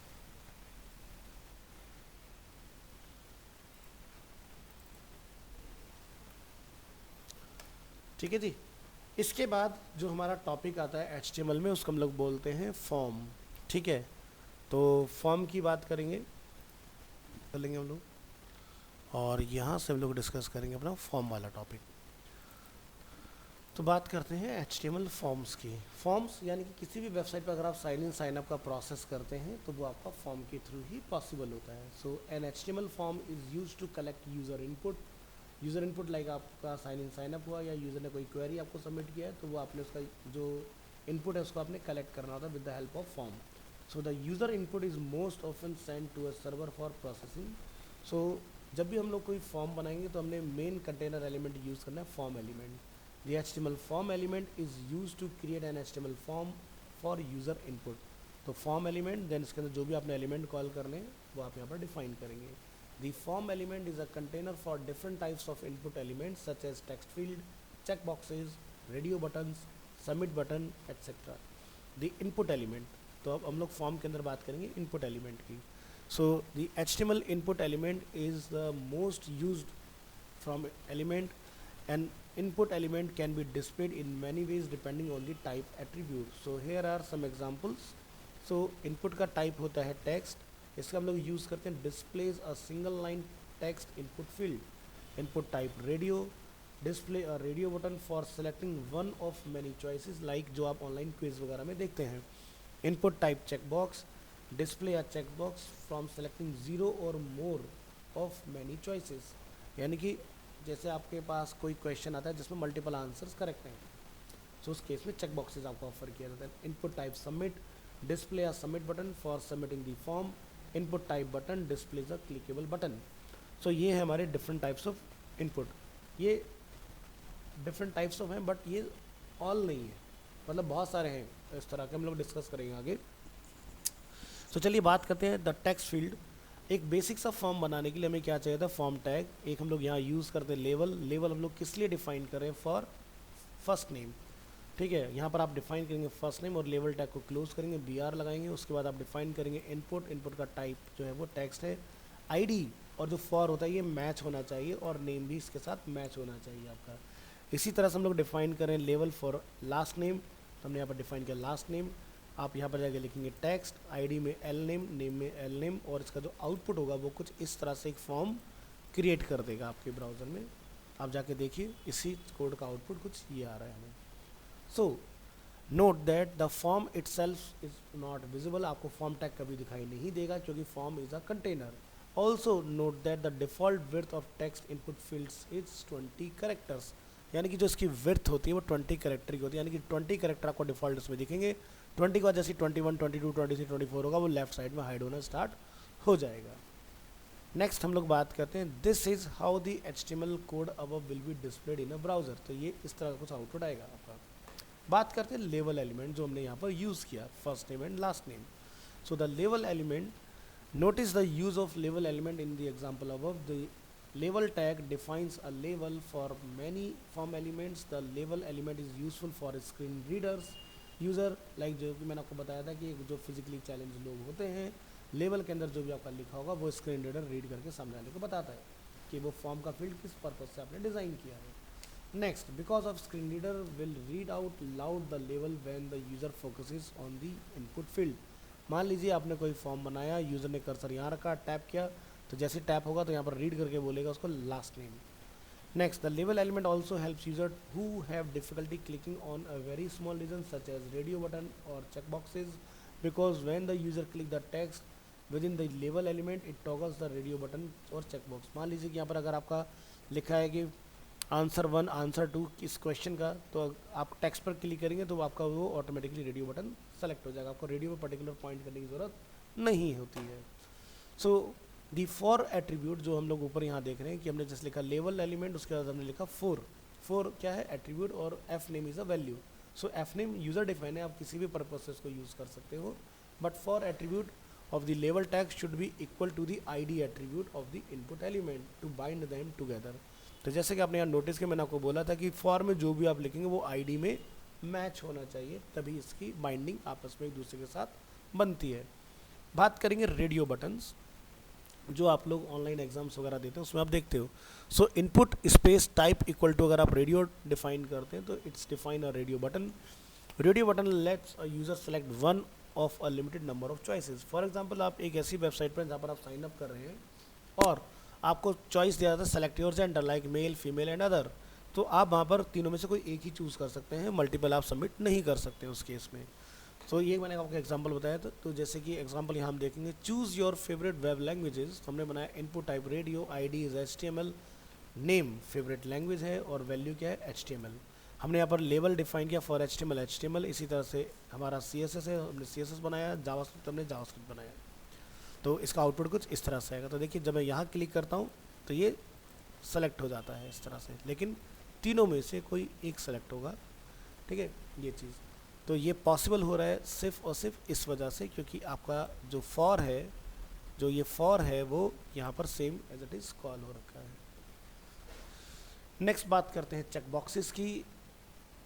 ठीक है जी, इसके बाद जो हमारा टॉपिक आता है HTML में उसको हम लोग बोलते हैं फॉर्म। ठीक है, तो फॉर्म की बात करेंगे, कर लेंगे हम लोग, और यहाँ से हम लोग डिस्कस करेंगे अपना फॉर्म वाला टॉपिक। तो बात करते हैं HTML फॉर्म्स की। फॉर्म्स यानी कि किसी भी वेबसाइट पर अगर आप साइन इन साइन अप का प्रोसेस करते हैं तो वो आपका फॉर्म के थ्रू ही पॉसिबल होता है। So an HTML form is use to collect user input. User input like आपका साइन इन साइन अप हुआ या यूज़र ने कोई क्वेरी आपको सबमिट किया है, तो वो आपने उसका जो इनपुट है उसको आपने कलेक्ट करना होता है with the help of form. So the user input is most often send to a server for processing. So जब भी हम लोग कोई फॉर्म बनाएंगे तो हमने मेन कंटेनर एलिमेंट यूज़ करना है, form element. The HTML form element is used to create an HTML form for user input। तो form element देन इसके अंदर जो भी आपने एलिमेंट कॉल करने हैं वो आप यहाँ पर डिफाइन करेंगे। The form element is a container for different types of input elements such as text field, check boxes, radio buttons, submit button, etc. The input element, तो अब हम लोग फॉर्म के अंदर बात करेंगे इनपुट एलिमेंट की। So the HTML input element is the most used from element। An input element can be displayed in many ways depending on the type attribute। So here are some examples। So input का type होता है text, इसका हम लोग use करते हैं displays a single line text input field। input type radio, display a radio button for selecting one of many choices like जो आप ऑनलाइन क्विज वगैरह में देखते हैं। input type checkbox, display a checkbox from selecting zero or more of many choices। यानी कि जैसे आपके पास कोई क्वेश्चन आता है जिसमें मल्टीपल आंसर्स करेक्ट हैं, तो उस केस में चेक बॉक्सेज आपको ऑफर किया जाता है। Input type submit, display a submit button for submitting the form. Input type button displays a clickable button. So ये है हमारे डिफरेंट टाइप्स ऑफ इनपुट। ये डिफरेंट टाइप्स ऑफ हैं बट ये ऑल नहीं है, मतलब बहुत सारे हैं इस तरह के, हम लोग डिस्कस करेंगे आगे। तो चलिए बात करते हैं द टेक्स्ट फील्ड। एक बेसिक सा फॉर्म बनाने के लिए हमें क्या चाहिए था, फॉर्म टैग। एक हम लोग यहाँ यूज़ करते हैं लेवल। लेवल हम लोग किस लिए डिफाइन कर रहे हैं, फॉर फर्स्ट नेम। ठीक है, यहाँ पर आप डिफाइन करेंगे फर्स्ट नेम और लेवल टैग को क्लोज करेंगे, BR लगाएंगे। उसके बाद आप डिफाइन करेंगे इनपुट। इनपुट का टाइप जो है वो टेक्स्ट है। ID और जो फॉर होता है ये मैच होना चाहिए और नेम भी इसके साथ मैच होना चाहिए आपका। इसी तरह से हम लोग डिफाइन करें लेवल फॉर लास्ट नेम, तो हमने यहाँ पर डिफाइन किया लास्ट नेम। आप यहाँ पर जाके लिखेंगे टेक्स्ट, ID में L नेम, नेम में L नेम, और इसका जो आउटपुट होगा वो कुछ इस तरह से एक फॉर्म क्रिएट कर देगा आपके ब्राउज़र में। आप जाके देखिए इसी कोड का आउटपुट कुछ ये आ रहा है हमें। So note that the form itself is not visible. आपको फॉर्म टैग कभी दिखाई नहीं देगा क्योंकि form is a container. Also note that the default width of text input fields is 20 characters. यानी कि जो इसकी विड्थ होती है वो 20 कैरेक्टर की होती है, यानी कि 20 कैरेक्टर आपको डिफ़ॉल्ट इसमें दिखेंगे। 20 के बाद जैसे 21, 22, 23, 24 होगा वो लेफ्ट साइड में हाइड होना स्टार्ट हो जाएगा। नेक्स्ट हम लोग बात करते हैं this is how the HTML code above will be displayed in a browser. तो ये इस तरह का कुछ आउटपुट आएगा आपका। बात करते हैं लेवल एलिमेंट जो हमने यहाँ पर यूज़ किया, first name and last name. So the level element, notice the use of label element in the example above। the label tag defines a label for many form elements। the label element is useful for screen readers user like जो कि मैंने आपको बताया था कि जो physically challenge लोग होते हैं, लेवल के अंदर जो भी आपका लिखा होगा वो स्क्रीन रीडर रीड करके सामने वाले को बताता है कि वो फॉर्म का फील्ड किस पर्पज से आपने डिज़ाइन किया है। Next, because of screen reader will read out loud the level when the user focuses on the input field. मान लीजिए आपने कोई फॉर्म बनाया, यूज़र ने कर्सर यहाँ रखा, टैप किया, तो जैसे टैप होगा तो यहाँ पर रीड करके बोलेगा उसको last name. Next, the label element also helps user who have difficulty clicking on a very small region such as radio button or checkboxes, because when the user click the text within the label element it toggles the radio button और checkbox. मान लीजिए कि यहाँ पर अगर आपका लिखा है कि आंसर 1 आंसर 2 इस क्वेश्चन का, तो आप टेक्स्ट पर क्लिक करेंगे तो आपका वो ऑटोमेटिकली रेडियो बटन सेलेक्ट हो जाएगा, आपको रेडियो पर पर्टिकुलर पॉइंट करने की ज़रूरत नहीं होती है. सो दी फॉर एट्रीब्यूट जो हम लोग ऊपर यहाँ देख रहे हैं कि हमने जैसे लिखा लेवल एलिमेंट, उसके बाद हमने लिखा फोर क्या है एट्रीब्यूट, और F name is a value. So F name user define है, आप किसी भी पर्पज से इसको यूज़ कर सकते हो, but for attribute of the label tag should be equal to the id attribute of the input element to bind them together. तो जैसे कि आपने यहाँ नोटिस किया, मैंने आपको बोला था कि फॉर में जो भी आप लिखेंगे वो आईडी में मैच होना चाहिए, तभी इसकी बाइंडिंग आपस में एक दूसरे के साथ बनती है. बात करेंगे रेडियो बटन्स, जो आप लोग ऑनलाइन एग्जाम्स वगैरह देते हैं उसमें आप देखते हो. So input space type equal to, अगर आप रेडियो डिफाइन करते हैं तो it's define a radio button. Radio button lets a user select one of a limited number of choices. For example, आप एक ऐसी वेबसाइट पर जहाँ पर आप साइन अप कर रहे हैं और आपको चॉइस दिया जाता है select your gender like male female and other, तो आप वहाँ पर तीनों में से कोई एक ही चूज़ कर सकते हैं, मल्टीपल आप सबमिट नहीं कर सकते उस केस में. तो ये मैंने आपको एग्जांपल बताया था. तो जैसे कि एग्जांपल यहाँ हम देखेंगे, choose your favourite web languages. हमने बनाया input type radio, ID is HTML, name favourite language है और वैल्यू क्या है HTML. हमने यहाँ पर लेवल डिफाइन किया फॉर HTML. इसी तरह से हमारा CSS है, हमने CSS बनाया, जावास्क्रिप्ट हमने जावास्क्रिप्ट बनाया. तो इसका आउटपुट कुछ इस तरह से आएगा. तो देखिए जब मैं यहाँ क्लिक करता हूँ तो ये सेलेक्ट हो जाता है इस तरह से, लेकिन तीनों में से कोई एक सेलेक्ट होगा. ठीक है, ये चीज़ तो ये पॉसिबल हो रहा है सिर्फ और सिर्फ इस वजह से, क्योंकि आपका जो फॉर है वो यहाँ पर same as it is call हो रखा है. नेक्स्ट बात करते हैं चेकबॉक्सेस की.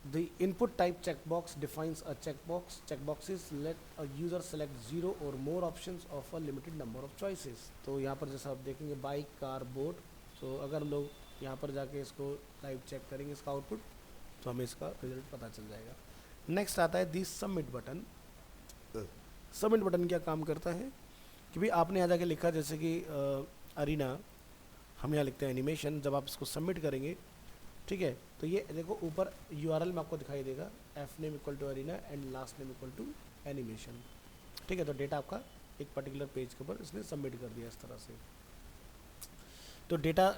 The input type checkbox defines a checkbox. Checkboxes let a user select 0 or more options of a limited number of choices. तो यहाँ पर जैसा आप देखेंगे बाइक, कार, बोट, तो अगर हम लोग यहाँ पर जाके इसको लाइव चेक करेंगे इसका आउटपुट, तो हमें इसका रिजल्ट पता चल जाएगा. नेक्स्ट आता है दी सबमिट बटन. सबमिट बटन क्या काम करता है कि भाई आपने यहाँ जाके लिखा, जैसे कि अरीना, हम यहाँ लिखते हैं एनिमेशन. जब आप इसको सबमिट करेंगे, ठीक है, तो ये देखो ऊपर URL में आपको दिखाई देगा F name equal to Arina and last name equal to animation. ठीक है, तो डेटा आपका एक पर्टिकुलर पेज के ऊपर इसने सबमिट कर दिया इस तरह से. तो डेटा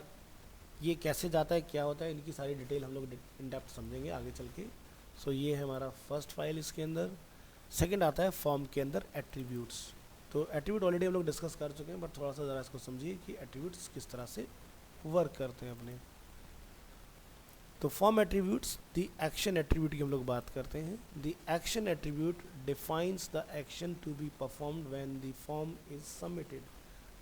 ये कैसे जाता है, क्या होता है, इनकी सारी डिटेल हम लोग इन डेप्थ समझेंगे आगे चल के. सो ये है हमारा फर्स्ट फाइल इसके अंदर. सेकेंड आता है फॉर्म के अंदर एट्रीब्यूट्स. तो एट्रीब्यूट ऑलरेडी हम लोग डिस्कस कर चुके हैं, बट थोड़ा सा ज़रा इसको समझिए कि एट्रीब्यूट्स किस तरह से वर्क करते हैं अपने. तो form attributes, the action attribute की हम लोग बात करते हैं. The action attribute defines the action to be performed when the form is submitted.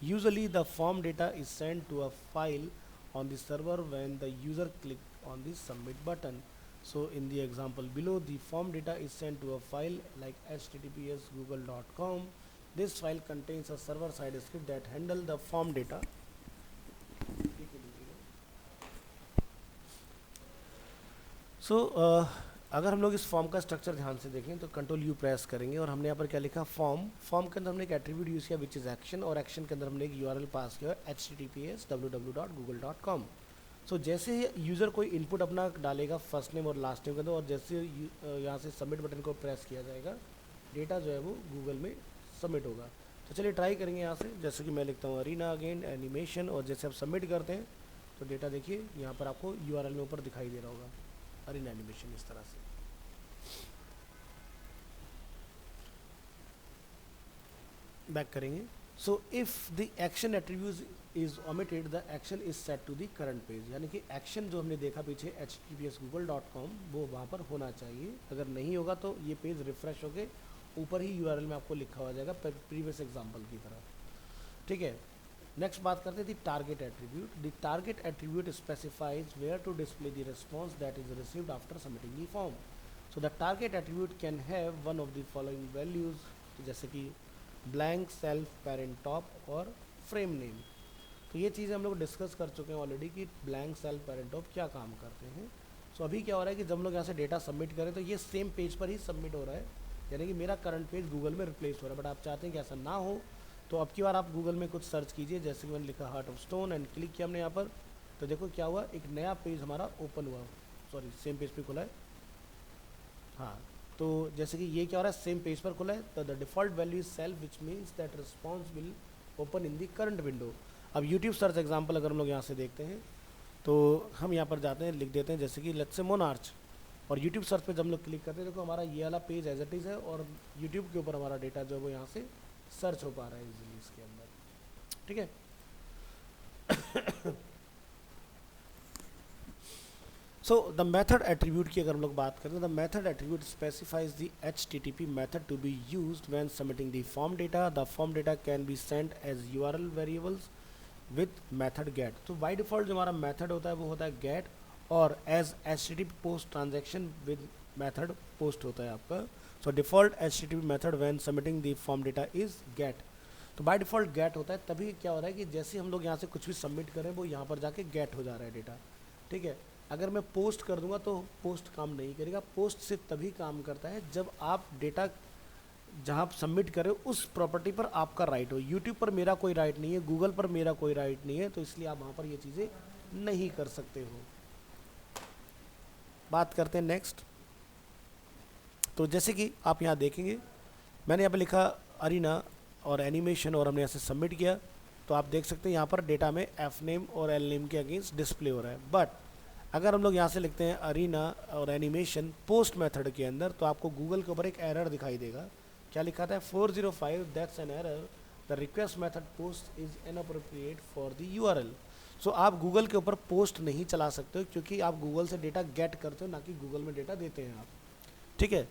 Usually the form data is send to a file on the server when the user click on the submit button. So in the example below, the form data is sent to a file like https google.com. This file contains a server side script that handle the form data. So अगर हम लोग इस form का structure ध्यान से देखें तो control you press करेंगे और हमने यहाँ पर क्या लिखा, फॉर्म के अंदर हमने एक एट्रीब्यूट यूज़ किया विच इज़ एक्शन, और एक्शन के अंदर हमने एक URL पास किया https www.google.com. सो जैसे यूज़र कोई इनपुट अपना डालेगा फर्स्ट नेम और लास्ट नेम के अंदर, और जैसे यहाँ से सबमिट बटन को प्रेस किया जाएगा, डेटा जो है वो गूगल में सबमिट होगा. तो चलिए ट्राई करेंगे यहाँ से. जैसे कि मैं लिखता हूँ अरीना अगेन एनिमेशन, और जैसे आप सबमिट करते हैं तो डेटा देखिए यहाँ पर आपको URL में ऊपर दिखाई दे रहा होगा अरीना एनिमेशन इस तरह से. बैक करेंगे. So if the action attribute is omitted the action is set to the current page. यानी कि एक्शन जो हमने देखा पीछे https google.com वो वहाँ पर होना चाहिए. अगर नहीं होगा तो ये पेज रिफ्रेश होके ऊपर ही URL में आपको लिखा हुआ जाएगा प्रीवियस एग्जाम्पल की तरह. ठीक है, नेक्स्ट बात करते हैं the target attribute. The target attribute specifies where to display the response that is received after submitting the form. So the target attribute can have one of the following values, जैसे कि blank, self, parent, top और frame name. तो ये चीज़ें हम लोग discuss कर चुके हैं ऑलरेडी कि ब्लैंक, सेल्फ, पेरेंट, टॉप क्या काम करते हैं. सो अभी क्या हो रहा है कि जब हम लोग यहाँ से डेटा सबमिट करें तो ये सेम पेज पर ही सबमिट हो रहा है, यानी कि मेरा करंट पेज गूगल में रिप्लेस हो रहा है. बट आप चाहते हैं कि ऐसा ना हो, तो अब की बार आप गूगल में कुछ सर्च कीजिए, जैसे कि मैंने लिखा heart of stone and click किया हमने यहाँ पर, तो देखो क्या हुआ, एक नया पेज हमारा ओपन हुआ, सॉरी सेम पेज पे खुला है। हाँ, तो जैसे कि ये क्या हो रहा है, सेम पेज पर खुला है, तो the default value is self which means that response will open in the current window. अब यूट्यूब सर्च एग्जाम्पल अगर हम लोग यहाँ से देखते हैं, तो हम यहाँ पर जाते हैं, लिख देते हैं जैसे कि लेट्स से मोनार्च, और यूट्यूब सर्च पे जब हम लोग क्लिक करते हैं, देखो हमारा ये वाला पेज एज इट इज़ है, और यूट्यूब के ऊपर हमारा डेटा जो है वो यहाँ से सर्च हो पा रहा है इजीली इसके अंदर, ठीक है। सो द मेथड एट्रीब्यूट की अगर हम लोग बात करें, the method attribute specifies the HTTP method to be used when submitting the form data. The form data can be sent as URL variables with method get. तो by default जो हमारा method होता है वो होता है गेट, और as HTTP post transaction with method post होता है आपका। So default HTTP method when submitting the form data is get. तो बाय डिफ़ॉल्ट गेट होता है, तभी क्या हो रहा है कि जैसे हम लोग यहाँ से कुछ भी सबमिट करें वो यहाँ पर जाके गेट हो जा रहा है डेटा, ठीक है। अगर मैं पोस्ट कर दूंगा तो पोस्ट काम नहीं करेगा। पोस्ट सिर्फ तभी काम करता है जब आप डेटा जहाँ आप सबमिट करें उस प्रॉपर्टी पर आपका राइट हो। यूट्यूब पर मेरा कोई राइट नहीं है, गूगल पर मेरा कोई राइट नहीं है, तो इसलिए आप वहाँ पर ये चीज़ें नहीं कर सकते हो। बात करते हैं नेक्स्ट। तो जैसे कि आप यहाँ देखेंगे, मैंने यहाँ पर लिखा अरीना और एनिमेशन, और हमने यहाँ से सबमिट किया, तो आप देख सकते हैं यहाँ पर डेटा में एफ नेम और एल नेम के अगेंस्ट डिस्प्ले हो रहा है। बट अगर हम लोग यहाँ से लिखते हैं अरीना और एनिमेशन पोस्ट मेथड के अंदर, तो आपको गूगल के ऊपर एक एरर दिखाई देगा। क्या लिखा था, 405 that's an error, the request method post is inappropriate for the URL। सो आप गूगल के ऊपर पोस्ट नहीं चला सकते हो, क्योंकि आप गूगल से डेटा गेट करते हो, ना कि गूगल में डेटा देते हैं आप, ठीक है।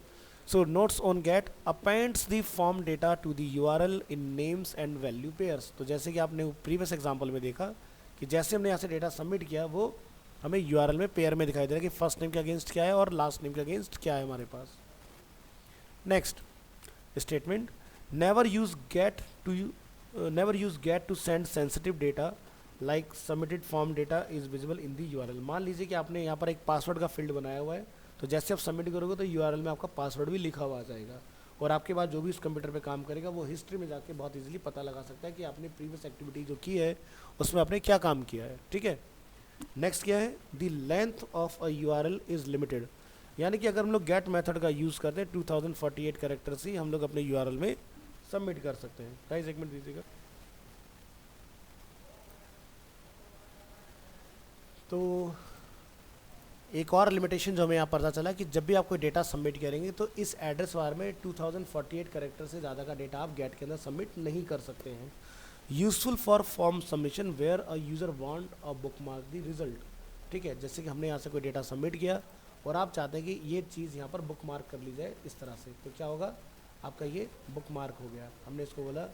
So notes on get appends the form data to the URL in names and value pairs. तो जैसे कि आपने प्रीवियस एग्जाम्पल में देखा कि जैसे हमने यहाँ से डेटा सबमिट किया, वो हमें URL में पेयर में दिखाई दे रहा है कि फर्स्ट नेम के अगेंस्ट क्या है और लास्ट नेम के अगेंस्ट क्या है हमारे पास। Next statement, never use get to send sensitive data like submitted form data is visible in the URL। मान लीजिए कि आपने यहाँ पर एक पासवर्ड का फील्ड बनाया हुआ है, तो जैसे आप सबमिट करोगे तो URL में आपका पासवर्ड भी लिखा हुआ आ जाएगा, और आपके बाद जो भी उस कंप्यूटर पे काम करेगा वो हिस्ट्री में जाके बहुत इजीली पता लगा सकता है कि आपने प्रीवियस एक्टिविटी जो की है उसमें आपने क्या काम किया है, ठीक है। नेक्स्ट क्या है, the length of a URL is limited, यानी कि अगर हम लोग गेट मेथड का यूज़ करते हैं 2048 कैरेक्टर्स ही हम लोग अपने URL में सबमिट कर सकते हैं। गाइस एक मिनट दीजिएगा। तो एक और लिमिटेशन जो हमें यहाँ पता चला कि जब भी आप कोई डेटा सबमिट करेंगे तो इस एड्रेस बार में 2048 कैरेक्टर से ज़्यादा का डेटा आप गेट के अंदर सबमिट नहीं कर सकते हैं। Useful for form submission where a user want a bookmark the result, ठीक है। जैसे कि हमने यहाँ से कोई डेटा सबमिट किया और आप चाहते हैं कि ये चीज़ यहाँ पर बुकमार्क कर ली जाए इस तरह से, तो क्या होगा, आपका ये बुकमार्क हो गया। हमने इसको बोला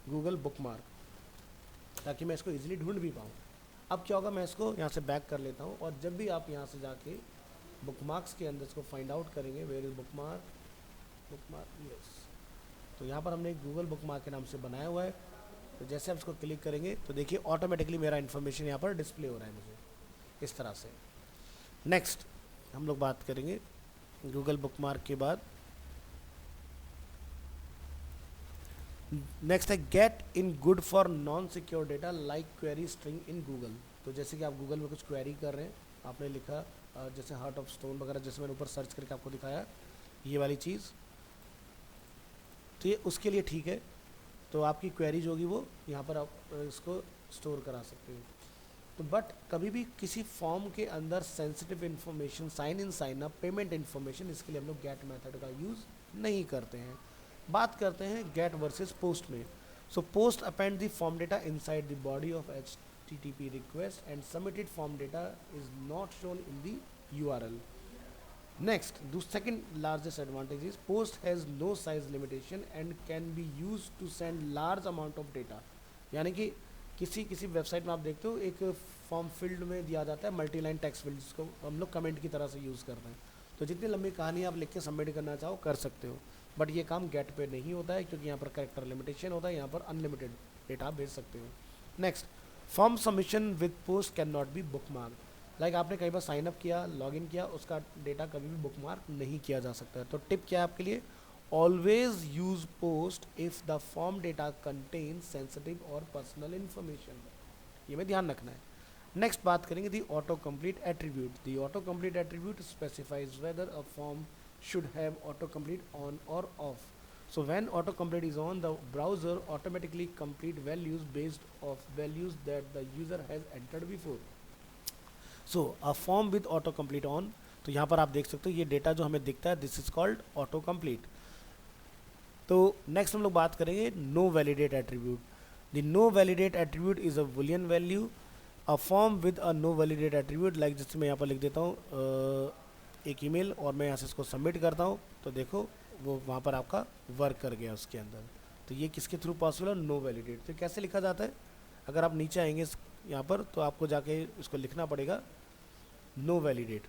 गूगल बुकमार्क, ताकि मैं इसको ईजिली ढूंढ भी पाऊँ। अब क्या होगा, मैं इसको यहाँ से बैक कर लेता हूँ, और जब भी आप यहाँ से जाके बुकमार्क्स के अंदर इसको फाइंड आउट करेंगे, वेयर इज बुकमार्क यस, तो यहाँ पर हमने एक गूगल बुकमार्क के नाम से बनाया हुआ है। तो जैसे आप इसको क्लिक करेंगे तो देखिए ऑटोमेटिकली मेरा इन्फॉर्मेशन यहाँ पर डिस्प्ले हो रहा है मुझे इस तरह से। नेक्स्ट हम लोग बात करेंगे गूगल बुकमार्क के बाद, नेक्स्ट है get in good for non secure data like query string in Google. तो जैसे कि आप गूगल में कुछ क्वेरी कर रहे हैं, आपने लिखा जैसे हार्ट ऑफ स्टोन वगैरह, जैसे मैंने ऊपर सर्च करके आपको दिखाया ये वाली चीज़, तो ये उसके लिए ठीक है। तो आपकी क्वेरी जो होगी वो यहाँ पर आप इसको स्टोर करा सकते हो। तो बट कभी भी किसी फॉर्म के अंदर sensitive information, sign in sign up, payment information, इसके लिए हम लोग गेट मेथड का यूज़ नहीं करते हैं। बात करते हैं गेट वर्सेस पोस्ट में। So post append the form data inside the body of HTTP request and submitted form data is not shown in the URL। Next, the second largest advantage is post has no size limitation and can be used to send large amount of data। यानी कि किसी website में आप देखते हो एक form field में दिया जाता है मल्टी लाइन टेक्स्ट फील्ड, जिसको हम लोग कमेंट की तरह से यूज़ करते हैं। तो जितनी लंबी कहानी आप लिख के सबमिट करना चाहो कर सकते हो, बट ये काम गेट पे नहीं होता है, क्योंकि यहाँ पर कैरेक्टर लिमिटेशन होता है, यहाँ पर अनलिमिटेड डेटा भेज सकते हो। Next, form submission with post can not be bookmark. Like आपने कई बार साइन अप किया, लॉगिन किया, उसका डेटा कभी भी बुकमार्क नहीं किया जा सकता है। तो टिप क्या है आपके लिए, always use post if the form data contain sensitive और पर्सनल इन्फॉर्मेशन। ये में ध्यान रखना है। नेक्स्ट बात करेंगे the auto complete attribute. The auto complete attribute specifies whether a form should have autocomplete on or off. So when autocomplete is on, the browser automatically complete values based of values that the user has entered before. So a form with autocomplete on, तो यहाँ पर आप देख सकते हो ये data जो हमें दिखता है this is called auto complete. तो नेक्स्ट हम लोग बात करेंगे no validate attribute. The no validate attribute is a boolean value. A form with a no validate attribute, like जैसे मैं यहाँ पर लिख देता हूँ एक ईमेल और मैं यहाँ से इसको सबमिट करता हूँ, तो देखो वो वहाँ पर आपका वर्क कर गया उसके अंदर। तो ये किसके थ्रू पॉसिबल है? No validate. तो कैसे लिखा जाता है? अगर आप नीचे आएंगे यहाँ पर तो आपको जाके इसको लिखना पड़ेगा नो वैलिडेट,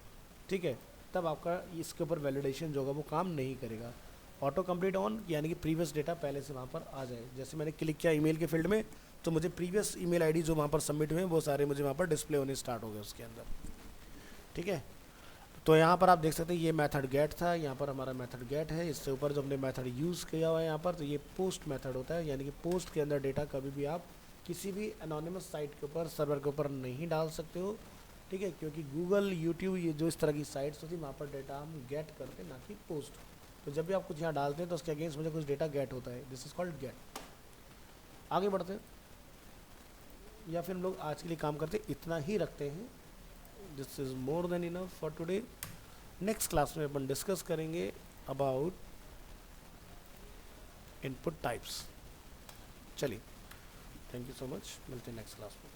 ठीक है, तब आपका इसके ऊपर वैलिडेशन जो होगा वो काम नहीं करेगा। ऑटो कंप्लीट ऑन यानी कि प्रीवियस डेटा पहले से वहाँ पर आ जाए। जैसे मैंने क्लिक किया ईमेल के फील्ड में तो मुझे प्रीवियस ईमेल आईडी जो वहाँ पर सबमिट हुए वो सारे मुझे वहाँ पर डिस्प्ले होने स्टार्ट हो गए उसके अंदर, ठीक है। तो यहाँ पर आप देख सकते हैं ये मेथड गेट था, यहाँ पर हमारा मेथड गेट है, इससे ऊपर जो हमने मेथड यूज़ किया हुआ है यहाँ पर, तो ये पोस्ट मेथड होता है, यानी कि पोस्ट के अंदर डेटा कभी भी आप किसी भी एनोनिमस साइट के ऊपर सर्वर के ऊपर नहीं डाल सकते हो, ठीक है, क्योंकि गूगल यूट्यूब ये जो इस तरह की साइट्स होती है वहाँ पर डेटा हम गेट करते हैं ना कि पोस्ट। तो जब भी आप कुछ यहाँ डालते हैं तो उसके अगेंस्ट मुझे कुछ डेटा गेट होता है, दिस इज कॉल्ड गेट। आगे बढ़ते हैं या फिर हम लोग आज के लिए काम करते इतना ही रखते हैं। This is more than enough for today. Next class में अपन डिस्कस करेंगे अबाउट इनपुट टाइप्स। चलिए, थैंक यू सो मच, मिलते हैं नेक्स्ट क्लास में।